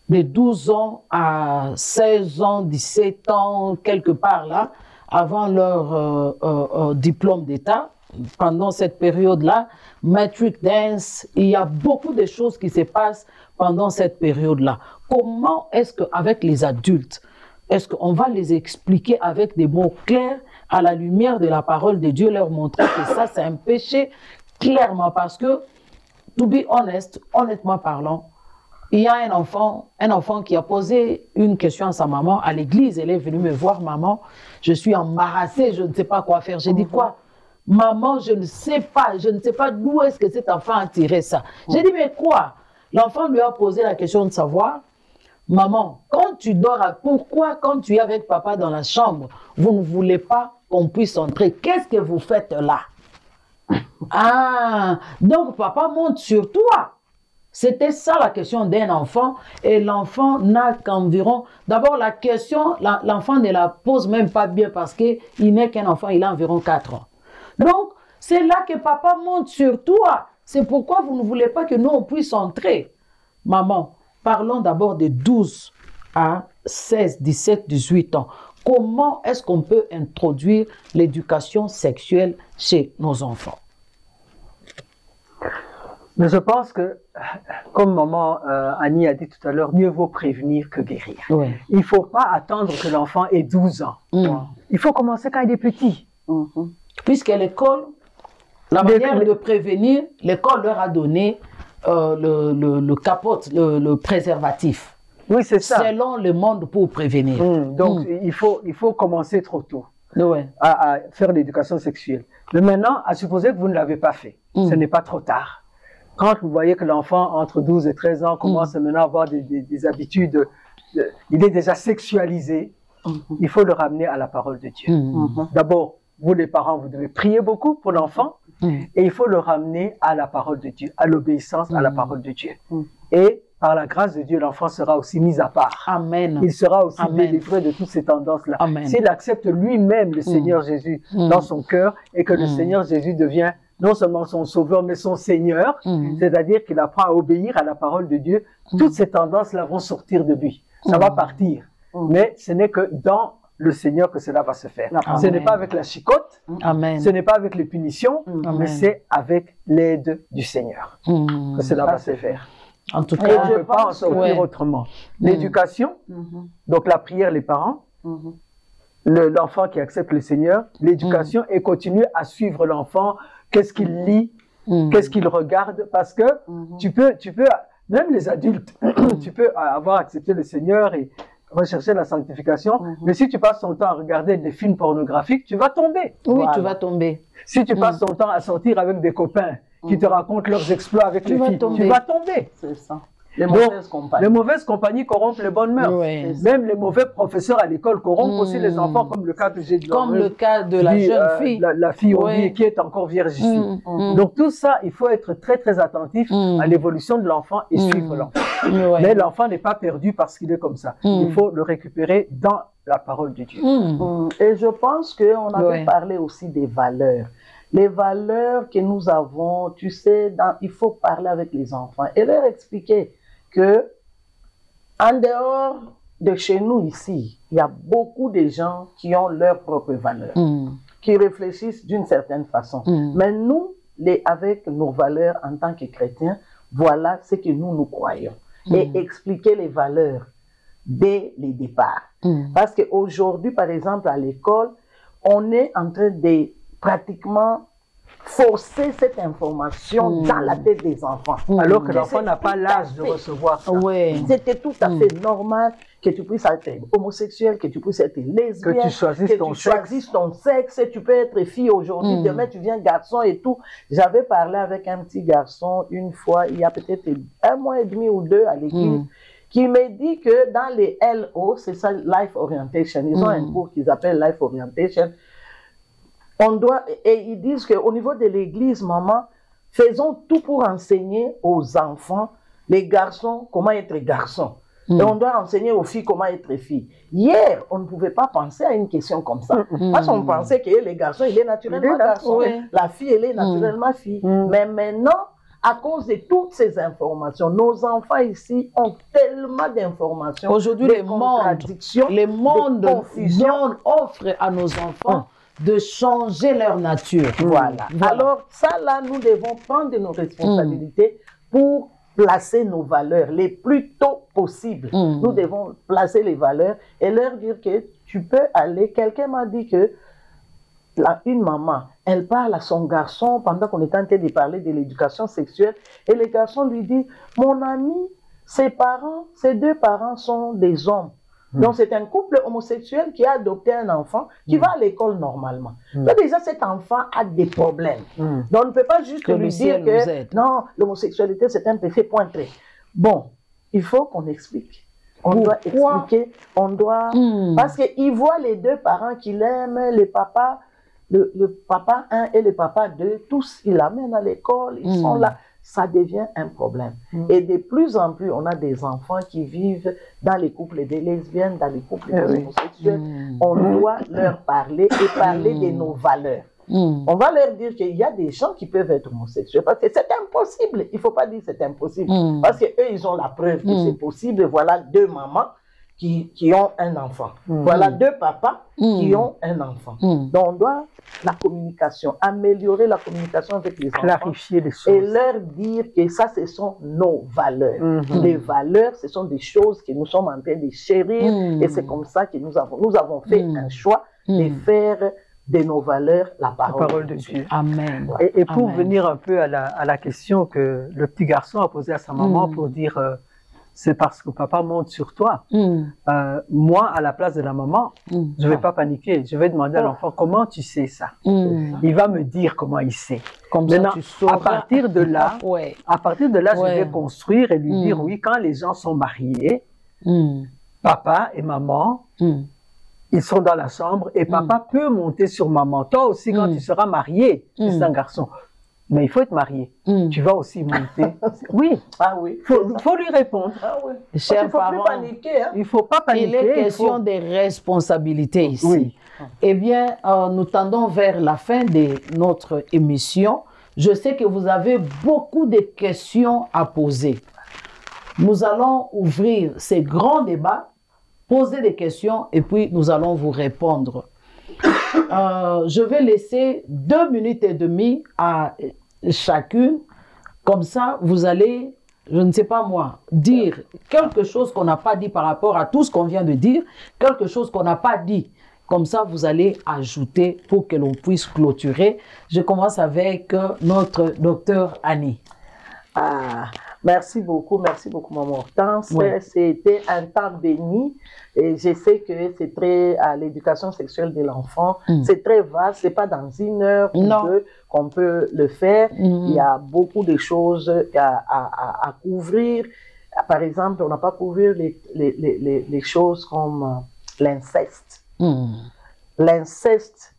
de 12 ans à 16 ans, 17 ans, quelque part là, avant leur diplôme d'État, pendant cette période-là, Matric Dance, il y a beaucoup de choses qui se passent pendant cette période-là. Comment est-ce qu'avec les adultes, est-ce qu'on va les expliquer avec des mots clairs, à la lumière de la parole de Dieu, leur montrer que ça, c'est un péché, clairement, parce que to be honest, honnêtement parlant, il y a un enfant qui a posé une question à sa maman à l'église. Elle est venue me voir, maman, je suis embarrassée, je ne sais pas quoi faire. J'ai dit quoi? Maman, je ne sais pas d'où est-ce que cet enfant a tiré ça. J'ai dit, mais quoi? L'enfant lui a posé la question de savoir, maman, quand tu dors, pourquoi quand tu es avec papa dans la chambre, vous ne voulez pas qu'on puisse entrer? Qu'est-ce que vous faites là? Ah, donc papa monte sur toi. C'était ça la question d'un enfant, et l'enfant n'a qu'environ... D'abord, la question, l'enfant ne la pose même pas bien parce qu'il n'est qu'un enfant, il a environ 4 ans. Donc, c'est là que papa monte sur toi. C'est pourquoi vous ne voulez pas que nous, on puisse entrer. Maman, parlons d'abord de 12 à 16, 17, 18 ans. Comment est-ce qu'on peut introduire l'éducation sexuelle chez nos enfants? Mais je pense que, comme maman Annie a dit tout à l'heure, mieux vaut prévenir que guérir. Ouais. Il ne faut pas attendre que l'enfant ait 12 ans. Il faut commencer quand il est petit. Puisque l'école, la manière de prévenir, l'école leur a donné le capote, le préservatif. Oui, c'est ça. Selon le monde pour prévenir. Donc, il faut commencer trop tôt à faire l'éducation sexuelle. Mais maintenant, à supposer que vous ne l'avez pas fait, ce n'est pas trop tard. Quand vous voyez que l'enfant, entre 12 et 13 ans, commence maintenant à avoir des habitudes, il est déjà sexualisé, il faut le ramener à la parole de Dieu. D'abord, vous les parents, vous devez prier beaucoup pour l'enfant, et il faut le ramener à la parole de Dieu, à l'obéissance à la parole de Dieu. Et par la grâce de Dieu, l'enfant sera aussi mis à part. Amen. Il sera aussi délivré de toutes ces tendances-là. S'il accepte lui-même le Seigneur Jésus dans son cœur, et que le Seigneur Jésus devient non seulement son sauveur, mais son Seigneur, c'est-à-dire qu'il apprend à obéir à la parole de Dieu, toutes ces tendances-là vont sortir de lui. Ça va partir. Mais ce n'est que dans le Seigneur que cela va se faire. Ce n'est pas avec la chicotte, ce n'est pas avec les punitions, mais c'est avec l'aide du Seigneur que cela va se faire. En tout cas, et on ne peut pas en sortir autrement. L'éducation, donc la prière, les parents, l'enfant qui accepte le Seigneur, l'éducation, et continuer à suivre l'enfant. Qu'est-ce qu'il lit, qu'est-ce qu'il regarde, parce que tu peux, même les adultes, tu peux avoir accepté le Seigneur et rechercher la sanctification, mais si tu passes ton temps à regarder des films pornographiques, tu vas tomber. Oui, tu vas tomber. Si tu passes ton temps à sortir avec des copains qui te racontent leurs exploits avec les filles, tu vas tomber. C'est ça. Les mauvaises compagnies corrompent les bonnes mœurs. Même les mauvais professeurs à l'école corrompent aussi les enfants, comme le cas que j'ai dit. Comme le cas de la jeune fille. La fille qui est encore vierge ici. Donc tout ça, il faut être très très attentif à l'évolution de l'enfant et suivre l'enfant. Mais l'enfant n'est pas perdu parce qu'il est comme ça. Il faut le récupérer dans la parole de Dieu. Et je pense qu'on avait parlé aussi des valeurs. Les valeurs que nous avons, tu sais, il faut parler avec les enfants et leur expliquer que en dehors de chez nous ici, il y a beaucoup de gens qui ont leurs propres valeurs, qui réfléchissent d'une certaine façon. Mais nous, avec nos valeurs en tant que chrétiens, voilà ce que nous croyons. Et expliquer les valeurs dès le départ. Parce qu'aujourd'hui, par exemple, à l'école, on est en train de pratiquement forcer cette information dans la tête des enfants. Alors que l'enfant n'a pas l'âge de recevoir ça. C'était tout à fait normal que tu puisses être homosexuel, que tu puisses être lesbienne, que tu choisisses ton sexe. Tu peux être fille aujourd'hui, demain tu viens garçon et tout. J'avais parlé avec un petit garçon une fois, il y a peut-être 1 mois et demi ou 2 à l'église, qui me dit que dans les LO, c'est ça, Life Orientation, ils ont un cours qu'ils appellent Life Orientation. Et ils disent qu'au niveau de l'église, maman, faisons tout pour enseigner aux enfants, les garçons, comment être garçon. Et on doit enseigner aux filles comment être fille. Hier, on ne pouvait pas penser à une question comme ça. Parce qu'on pensait que les garçons, il est naturellement garçon. La fille, elle est naturellement fille. Mais maintenant, à cause de toutes ces informations, nos enfants ici ont tellement d'informations. Aujourd'hui, le monde offre à nos enfants de changer leur nature. Voilà. Alors, ça là, nous devons prendre nos responsabilités pour placer nos valeurs les plus tôt possible. Nous devons placer les valeurs et leur dire que tu peux aller. Quelqu'un m'a dit que une maman, elle parle à son garçon pendant qu'on est en train de parler de l'éducation sexuelle, et le garçon lui dit, mon ami, ses deux parents sont des hommes. Donc c'est un couple homosexuel qui a adopté un enfant qui va à l'école normalement. Donc déjà cet enfant a des problèmes. Donc on ne peut pas juste lui dire que non, l'homosexualité c'est un péché pointé. Bon, il faut qu'on explique. On doit expliquer, on doit... Parce qu'il voit les deux parents qu'il aime, le papa 1 et le papa 2, tous, ils l'amènent à l'école, ils sont là. Ça devient un problème. Et de plus en plus, on a des enfants qui vivent dans les couples des lesbiennes, dans les couples des homosexuels. On doit leur parler et parler de nos valeurs. On va leur dire qu'il y a des gens qui peuvent être homosexuels parce que c'est impossible. Il ne faut pas dire que c'est impossible. Parce qu'eux, ils ont la preuve que c'est possible. Voilà deux mamans qui ont un enfant. Voilà deux papas qui ont un enfant. Donc on doit la communication, améliorer la communication avec les enfants. Clarifier les choses. Et leur dire que ça, ce sont nos valeurs. Les valeurs, ce sont des choses que nous sommes en train de chérir. Et c'est comme ça que nous avons fait un choix de faire de nos valeurs la parole de Dieu. Amen. Et pour venir un peu à la question que le petit garçon a posée à sa maman pour dire c'est parce que papa monte sur toi. Moi, à la place de la maman, je ne vais pas paniquer. Je vais demander à l'enfant comment tu sais ça. Il va me dire comment il sait. Comme maintenant, ça, tu sauras. à partir de là, je vais construire et lui dire oui, quand les gens sont mariés, papa et maman, ils sont dans la chambre et papa peut monter sur maman. Toi aussi, quand tu seras marié, c'est un garçon. Mais il faut être marié. Tu vas aussi monter. Oui. Ah oui. Faut lui répondre. Ah oui. Chers parents, plus paniquer, hein? Il ne faut pas paniquer. Il est question des responsabilités ici. Oui. Eh bien, nous tendons vers la fin de notre émission. Je sais que vous avez beaucoup de questions à poser. Nous allons ouvrir ces grands débats, poser des questions et puis nous allons vous répondre. Je vais laisser 2 minutes et demie à chacune. Comme ça, vous allez, je ne sais pas moi, dire quelque chose qu'on n'a pas dit par rapport à tout ce qu'on vient de dire, quelque chose qu'on n'a pas dit. Comme ça, vous allez ajouter pour que l'on puisse clôturer. Je commence avec notre docteur Annie. Merci beaucoup, maman Hortense. C'était un temps béni et je sais que c'est très à l'éducation sexuelle de l'enfant. C'est très vaste, c'est pas dans 1 heure ou 2 qu'on peut le faire. Il y a beaucoup de choses à couvrir. Par exemple, on n'a pas couvert les choses comme l'inceste. L'inceste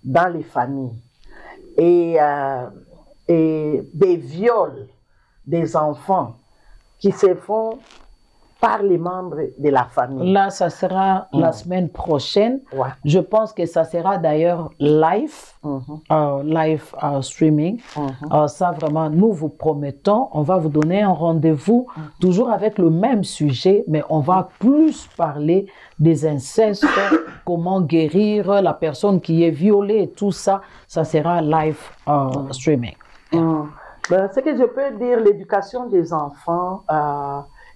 dans les familles et des viols des enfants qui se font par les membres de la famille. Là, ça sera la semaine prochaine. Je pense que ça sera d'ailleurs live, streaming. Ça, vraiment, nous vous promettons, on va vous donner un rendez-vous, toujours avec le même sujet, mais on va plus parler des incestes, comment guérir la personne qui est violée, et tout ça, ça sera live streaming. Ce que je peux dire, l'éducation des enfants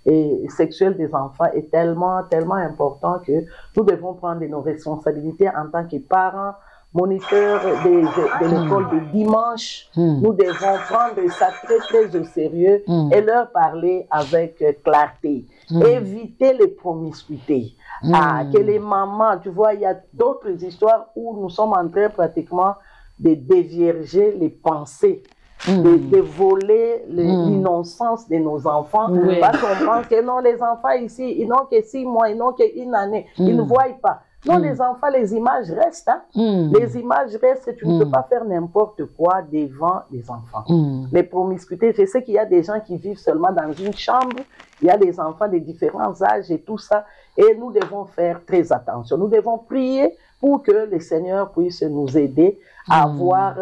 et sexuelle des enfants est tellement important que nous devons prendre nos responsabilités en tant que parents, moniteurs de l'école de dimanche. Nous devons prendre ça très au sérieux et leur parler avec clarté. Éviter les promiscuités. Que les mamans, tu vois, il y a d'autres histoires où nous sommes en train pratiquement de dévierger les pensées. De voler l'innocence de nos enfants parce qu'on pense que non, les enfants ici, ils n'ont que 6 mois, ils n'ont qu'une année, ils ne voient pas. Non, les enfants, les images restent. Les images restent, tu ne peux pas faire n'importe quoi devant les enfants. Les promiscuités, je sais qu'il y a des gens qui vivent seulement dans une chambre, il y a des enfants de différents âges et tout ça, et nous devons faire très attention. Nous devons prier pour que le Seigneur puisse nous aider à avoir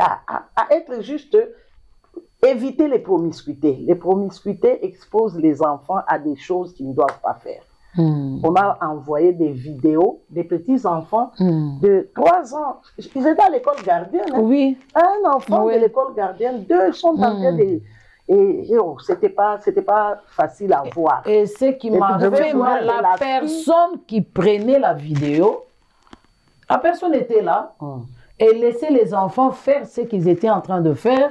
à être juste, éviter les promiscuités. Les promiscuités exposent les enfants à des choses qu'ils ne doivent pas faire. On a envoyé des vidéos des petits enfants de 3 ans. Ils étaient à l'école gardienne. Hein? Oui. Un enfant de l'école gardienne, 2 sont en train de... Et c'était pas facile à voir. Et ce qui m'a fait mal, la personne qui prenait la vidéo La personne était là et laissait les enfants faire ce qu'ils étaient en train de faire.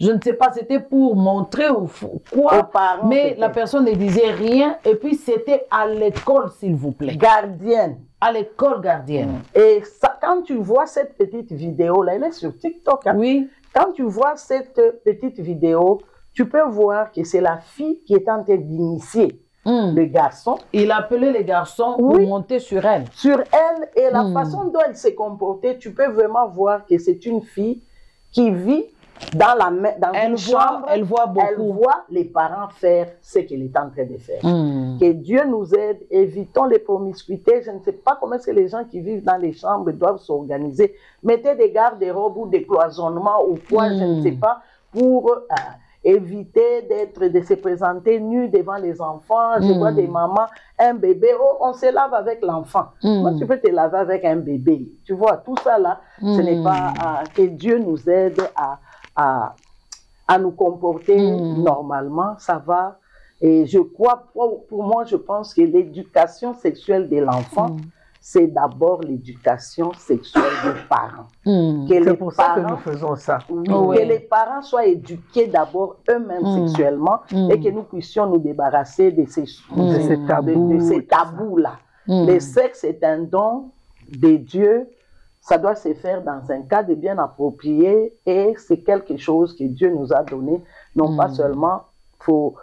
Je ne sais pas, c'était pour montrer ou quoi, parents, mais la personne ne disait rien. Et puis, c'était à l'école, s'il vous plaît. Gardienne. À l'école gardienne. Et ça, quand tu vois cette petite vidéo-là, elle est sur TikTok. Hein? Oui. Quand tu vois cette petite vidéo, tu peux voir que c'est la fille qui est en train d'initier le garçon. Il appelait les garçons pour monter sur elle. Sur elle, et la façon dont elle s'est comportée, tu peux vraiment voir que c'est une fille qui vit dans une chambre. Elle voit beaucoup. Elle voit les parents faire ce qu'elle est en train de faire. Que Dieu nous aide, évitons les promiscuités. Je ne sais pas comment c'est les gens qui vivent dans les chambres doivent s'organiser. Mettez des garde-robes ou des cloisonnements ou quoi, je ne sais pas, pour éviter de se présenter nus devant les enfants. Je vois des mamans, un bébé, on se lave avec l'enfant. Moi, tu peux te laver avec un bébé. Tu vois, tout ça là, ce n'est pas que Dieu nous aide à nous comporter normalement, ça va. Et je crois, pour moi, je pense que l'éducation sexuelle de l'enfant, c'est d'abord l'éducation sexuelle des parents. C'est pour ça que nous faisons ça. Que les parents soient éduqués d'abord eux-mêmes sexuellement et que nous puissions nous débarrasser de ces tabous-là. Le sexe est un don de Dieu. Ça doit se faire dans un cadre bien approprié et c'est quelque chose que Dieu nous a donné, non pas seulement pour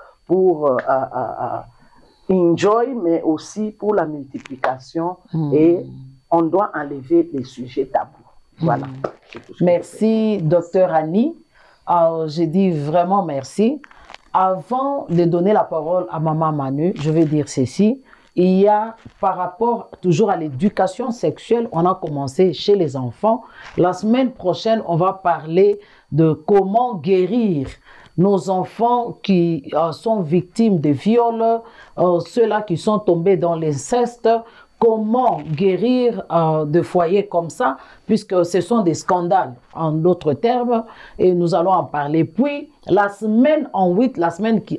enjoy, mais aussi pour la multiplication et on doit enlever les sujets tabous. Voilà. Merci, Dr Annie. Je dis vraiment merci. Avant de donner la parole à Maman Manu, je vais dire ceci. Il y a, par rapport toujours à l'éducation sexuelle, on a commencé chez les enfants. La semaine prochaine, on va parler de comment guérir nos enfants qui sont victimes de viols, ceux-là qui sont tombés dans l'inceste. Comment guérir de foyers comme ça, puisque ce sont des scandales, en d'autres termes, et nous allons en parler. Puis, la semaine la semaine qui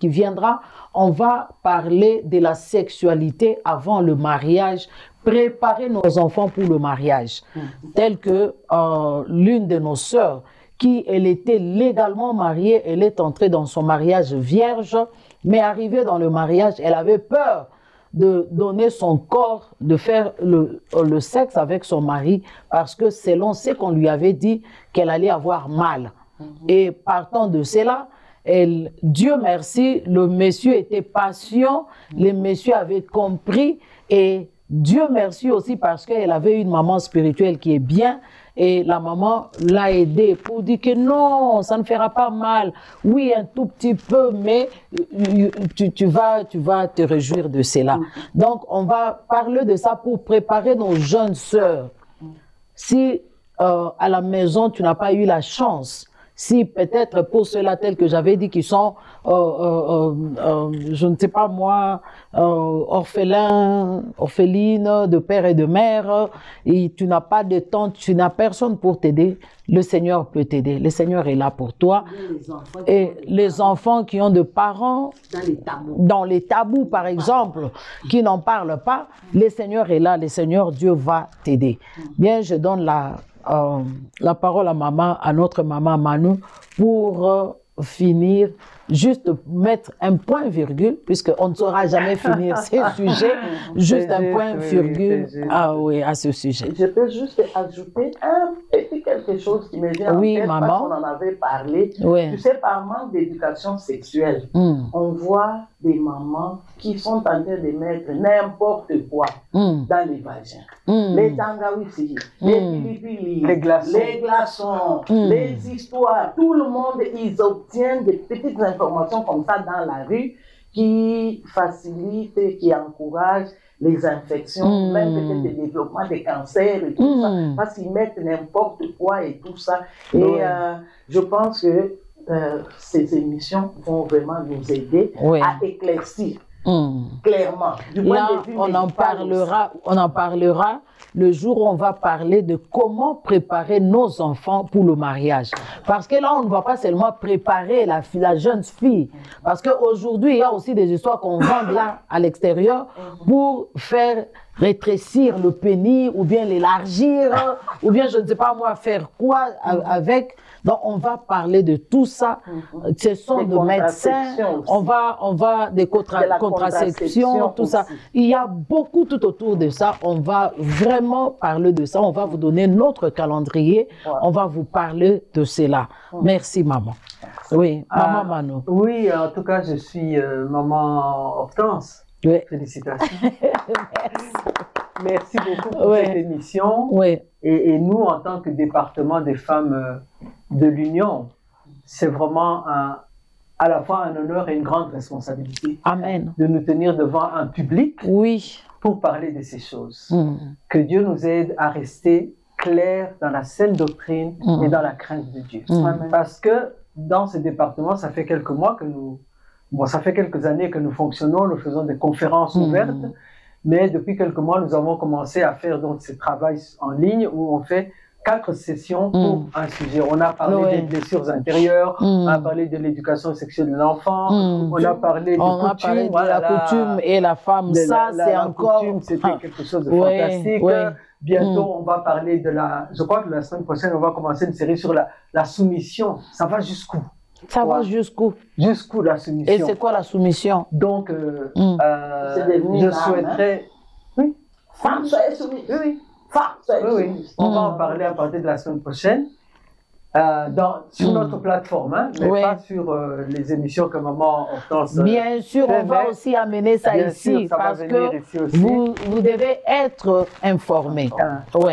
viendra, on va parler de la sexualité avant le mariage, préparer nos enfants pour le mariage, tel que l'une de nos sœurs, elle était légalement mariée, elle est entrée dans son mariage vierge, mais arrivée dans le mariage, elle avait peur de donner son corps, de faire le sexe avec son mari, parce que selon ce qu'on lui avait dit, qu'elle allait avoir mal. Et partant de cela, Dieu merci, le monsieur était patient, le monsieur avait compris, et Dieu merci aussi parce qu'elle avait une maman spirituelle qui est bien, et la maman l'a aidée pour dire que non, ça ne fera pas mal. Oui, un tout petit peu, mais tu vas te réjouir de cela. Donc, on va parler de ça pour préparer nos jeunes sœurs. Si à la maison, tu n'as pas eu la chance, si peut-être pour ceux-là, tels que j'avais dit, qui sont, je ne sais pas moi, orphelins, orphelines de père et de mère, et tu n'as pas de temps, tu n'as personne pour t'aider, le Seigneur peut t'aider. Le Seigneur est là pour toi. Et les enfants qui ont de parents dans les tabous, par exemple, qui n'en parlent pas, le Seigneur est là, le Seigneur, Dieu va t'aider. Bien, je donne la parole à notre maman Manu pour finir, juste mettre un point virgule, puisqu'on ne saura jamais finir ces sujets, juste un point virgule à ce sujet. Je peux juste ajouter un petit quelque chose qui me vient en tête, maman. Parce qu'on en avait parlé. Tu sais, par manque d'éducation sexuelle, on voit des mamans qui sont en train de mettre n'importe quoi dans les vagins. Les tangawissi, les pilipili, les glaçons, les histoires, tout le monde, ils obtiennent des petites informations comme ça dans la rue qui facilitent et qui encouragent les infections, même peut-être le développement des cancers et tout ça, parce qu'ils mettent n'importe quoi et tout ça. Et je pense que ces émissions vont vraiment nous aider à éclaircir. Clairement. Là, on en parlera le jour où on va parler de comment préparer nos enfants pour le mariage. Parce que là, on ne va pas seulement préparer la jeune fille. Parce qu'aujourd'hui, il y a aussi des histoires qu'on vend là à l'extérieur pour faire rétrécir le pénis ou bien l'élargir ou bien, je ne sais pas moi, faire quoi avec. Donc, on va parler de tout ça. Ce sont des médecins, on va des contraceptions, tout ça. Il y a beaucoup tout autour de ça. On va vraiment parler de ça. On va vous donner notre calendrier. On va vous parler de cela. Merci, maman. Oui, maman Mano. Oui, en tout cas, je suis maman Hortense. Oui. Félicitations. Merci beaucoup pour cette émission. Oui. Et nous, en tant que département des femmes de l'Union, c'est vraiment à la fois un honneur et une grande responsabilité. Amen. De nous tenir devant un public pour parler de ces choses. Que Dieu nous aide à rester clairs dans la saine doctrine et dans la crainte de Dieu. Parce que dans ce département, ça fait quelques mois que ça fait quelques années que nous fonctionnons, nous faisons des conférences ouvertes, mais depuis quelques mois, nous avons commencé à faire donc ce travail en ligne où on fait 4 sessions pour un sujet. On a parlé des blessures intérieures, on a parlé de l'éducation sexuelle de l'enfant, on a parlé de la coutume et la femme. Ça, c'est encore... C'était quelque chose de fantastique. Bientôt, on va parler de je crois que la semaine prochaine, on va commencer une série sur la soumission. Ça va jusqu'où? Ça va jusqu'où? Jusqu'où la soumission. Et c'est quoi la soumission? Donc, je souhaiterais... Oui. Femme, soyez soumise. Oui. Femme, soyez soumise. Oui. On va en parler à partir de la semaine prochaine. Sur notre plateforme, mais pas sur les émissions que maman Hortense. Bien sûr, on va aussi amener ça ici, parce que vous devez être informés.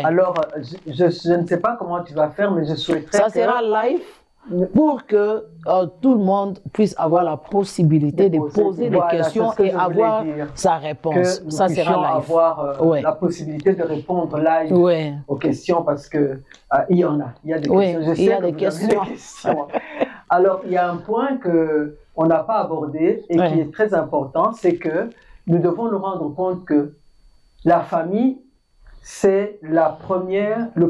Alors, je ne sais pas comment tu vas faire, mais je souhaiterais ça sera live pour que tout le monde puisse avoir la possibilité de poser des questions et avoir sa réponse. Ça sera live. Avoir la possibilité de répondre live aux questions parce que il y en a. Il y a des questions. Je sais il y a des questions. Alors, il y a un point qu'on n'a pas abordé et qui est très important, c'est que nous devons nous rendre compte que la famille, c'est le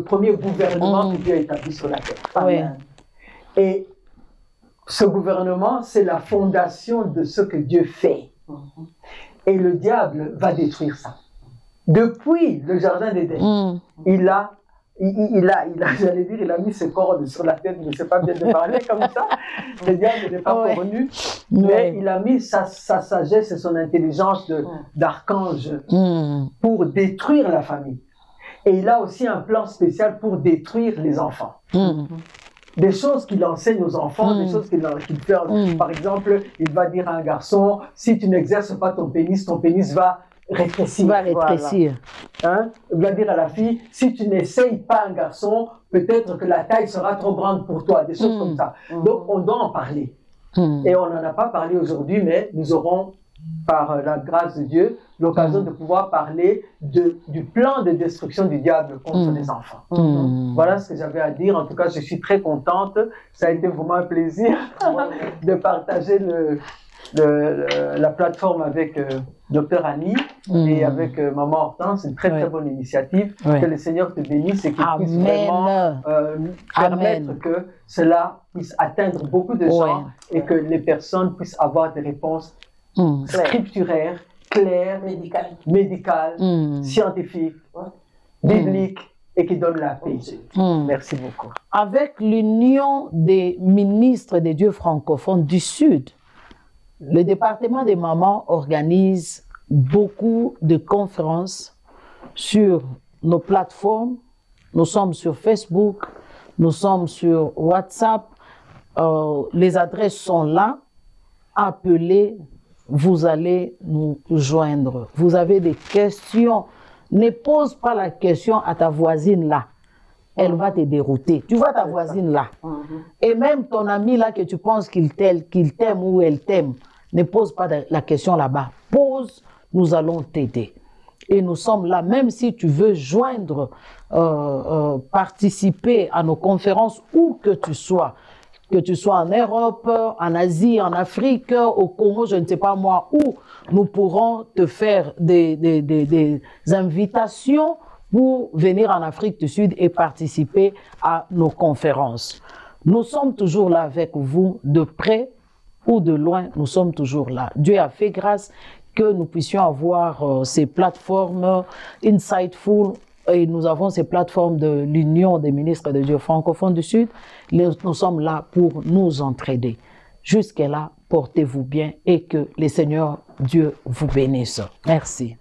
premier gouvernement que Dieu a établi sur la terre. Amen. Et ce gouvernement, c'est la fondation de ce que Dieu fait. Et le diable va détruire ça. Depuis le jardin d'Éden, il a mis ses cordes sur la tête, je ne sais pas bien de parler comme ça. Le diable n'est pas convenu, mais il a mis sa sagesse et son intelligence d'archange pour détruire la famille. Et il a aussi un plan spécial pour détruire les enfants. Des choses qu'il enseigne aux enfants, des choses qu'il fait. Par exemple, il va dire à un garçon, si tu n'exerces pas ton pénis va rétrécir. Hein? Il va dire à la fille, si tu n'essayes pas un garçon, peut-être que la taille sera trop grande pour toi. Des choses comme ça. Donc, on doit en parler. Et on n'en a pas parlé aujourd'hui, mais nous aurons, par la grâce de Dieu, l'occasion de pouvoir parler du plan de destruction du diable contre les enfants. Voilà ce que j'avais à dire. En tout cas, je suis très contente. Ça a été vraiment un plaisir de partager la plateforme avec Dr Annie et avec Maman Hortense. C'est une très très bonne initiative. Que le Seigneur te bénisse et qu'il puisse vraiment permettre que cela puisse atteindre beaucoup de gens et que les personnes puissent avoir des réponses scripturaires, claires, médicales, scientifiques, bibliques et qui donnent la paix. Merci beaucoup. Avec l'Union des ministres des dieux francophones du Sud, le département des mamans organise beaucoup de conférences sur nos plateformes. Nous sommes sur Facebook, nous sommes sur WhatsApp. Les adresses sont là. Appelez, vous allez nous joindre. Vous avez des questions. Ne pose pas la question à ta voisine là. Elle va te dérouter. Tu vois ta voisine là. Et même ton ami là que tu penses qu'il t'aime ou elle t'aime, ne pose pas la question là-bas. Pose, nous allons t'aider. Et nous sommes là, même si tu veux joindre, participer à nos conférences, où que tu sois, que tu sois en Europe, en Asie, en Afrique, au Congo, je ne sais pas moi où, nous pourrons te faire des invitations pour venir en Afrique du Sud et participer à nos conférences. Nous sommes toujours là avec vous, de près ou de loin, nous sommes toujours là. Dieu a fait grâce que nous puissions avoir ces plateformes insightful, et nous avons ces plateformes de l'Union des ministres de Dieu francophones du Sud. Nous sommes là pour nous entraider. Jusqu'à là, portez-vous bien et que le Seigneur Dieu vous bénisse. Merci.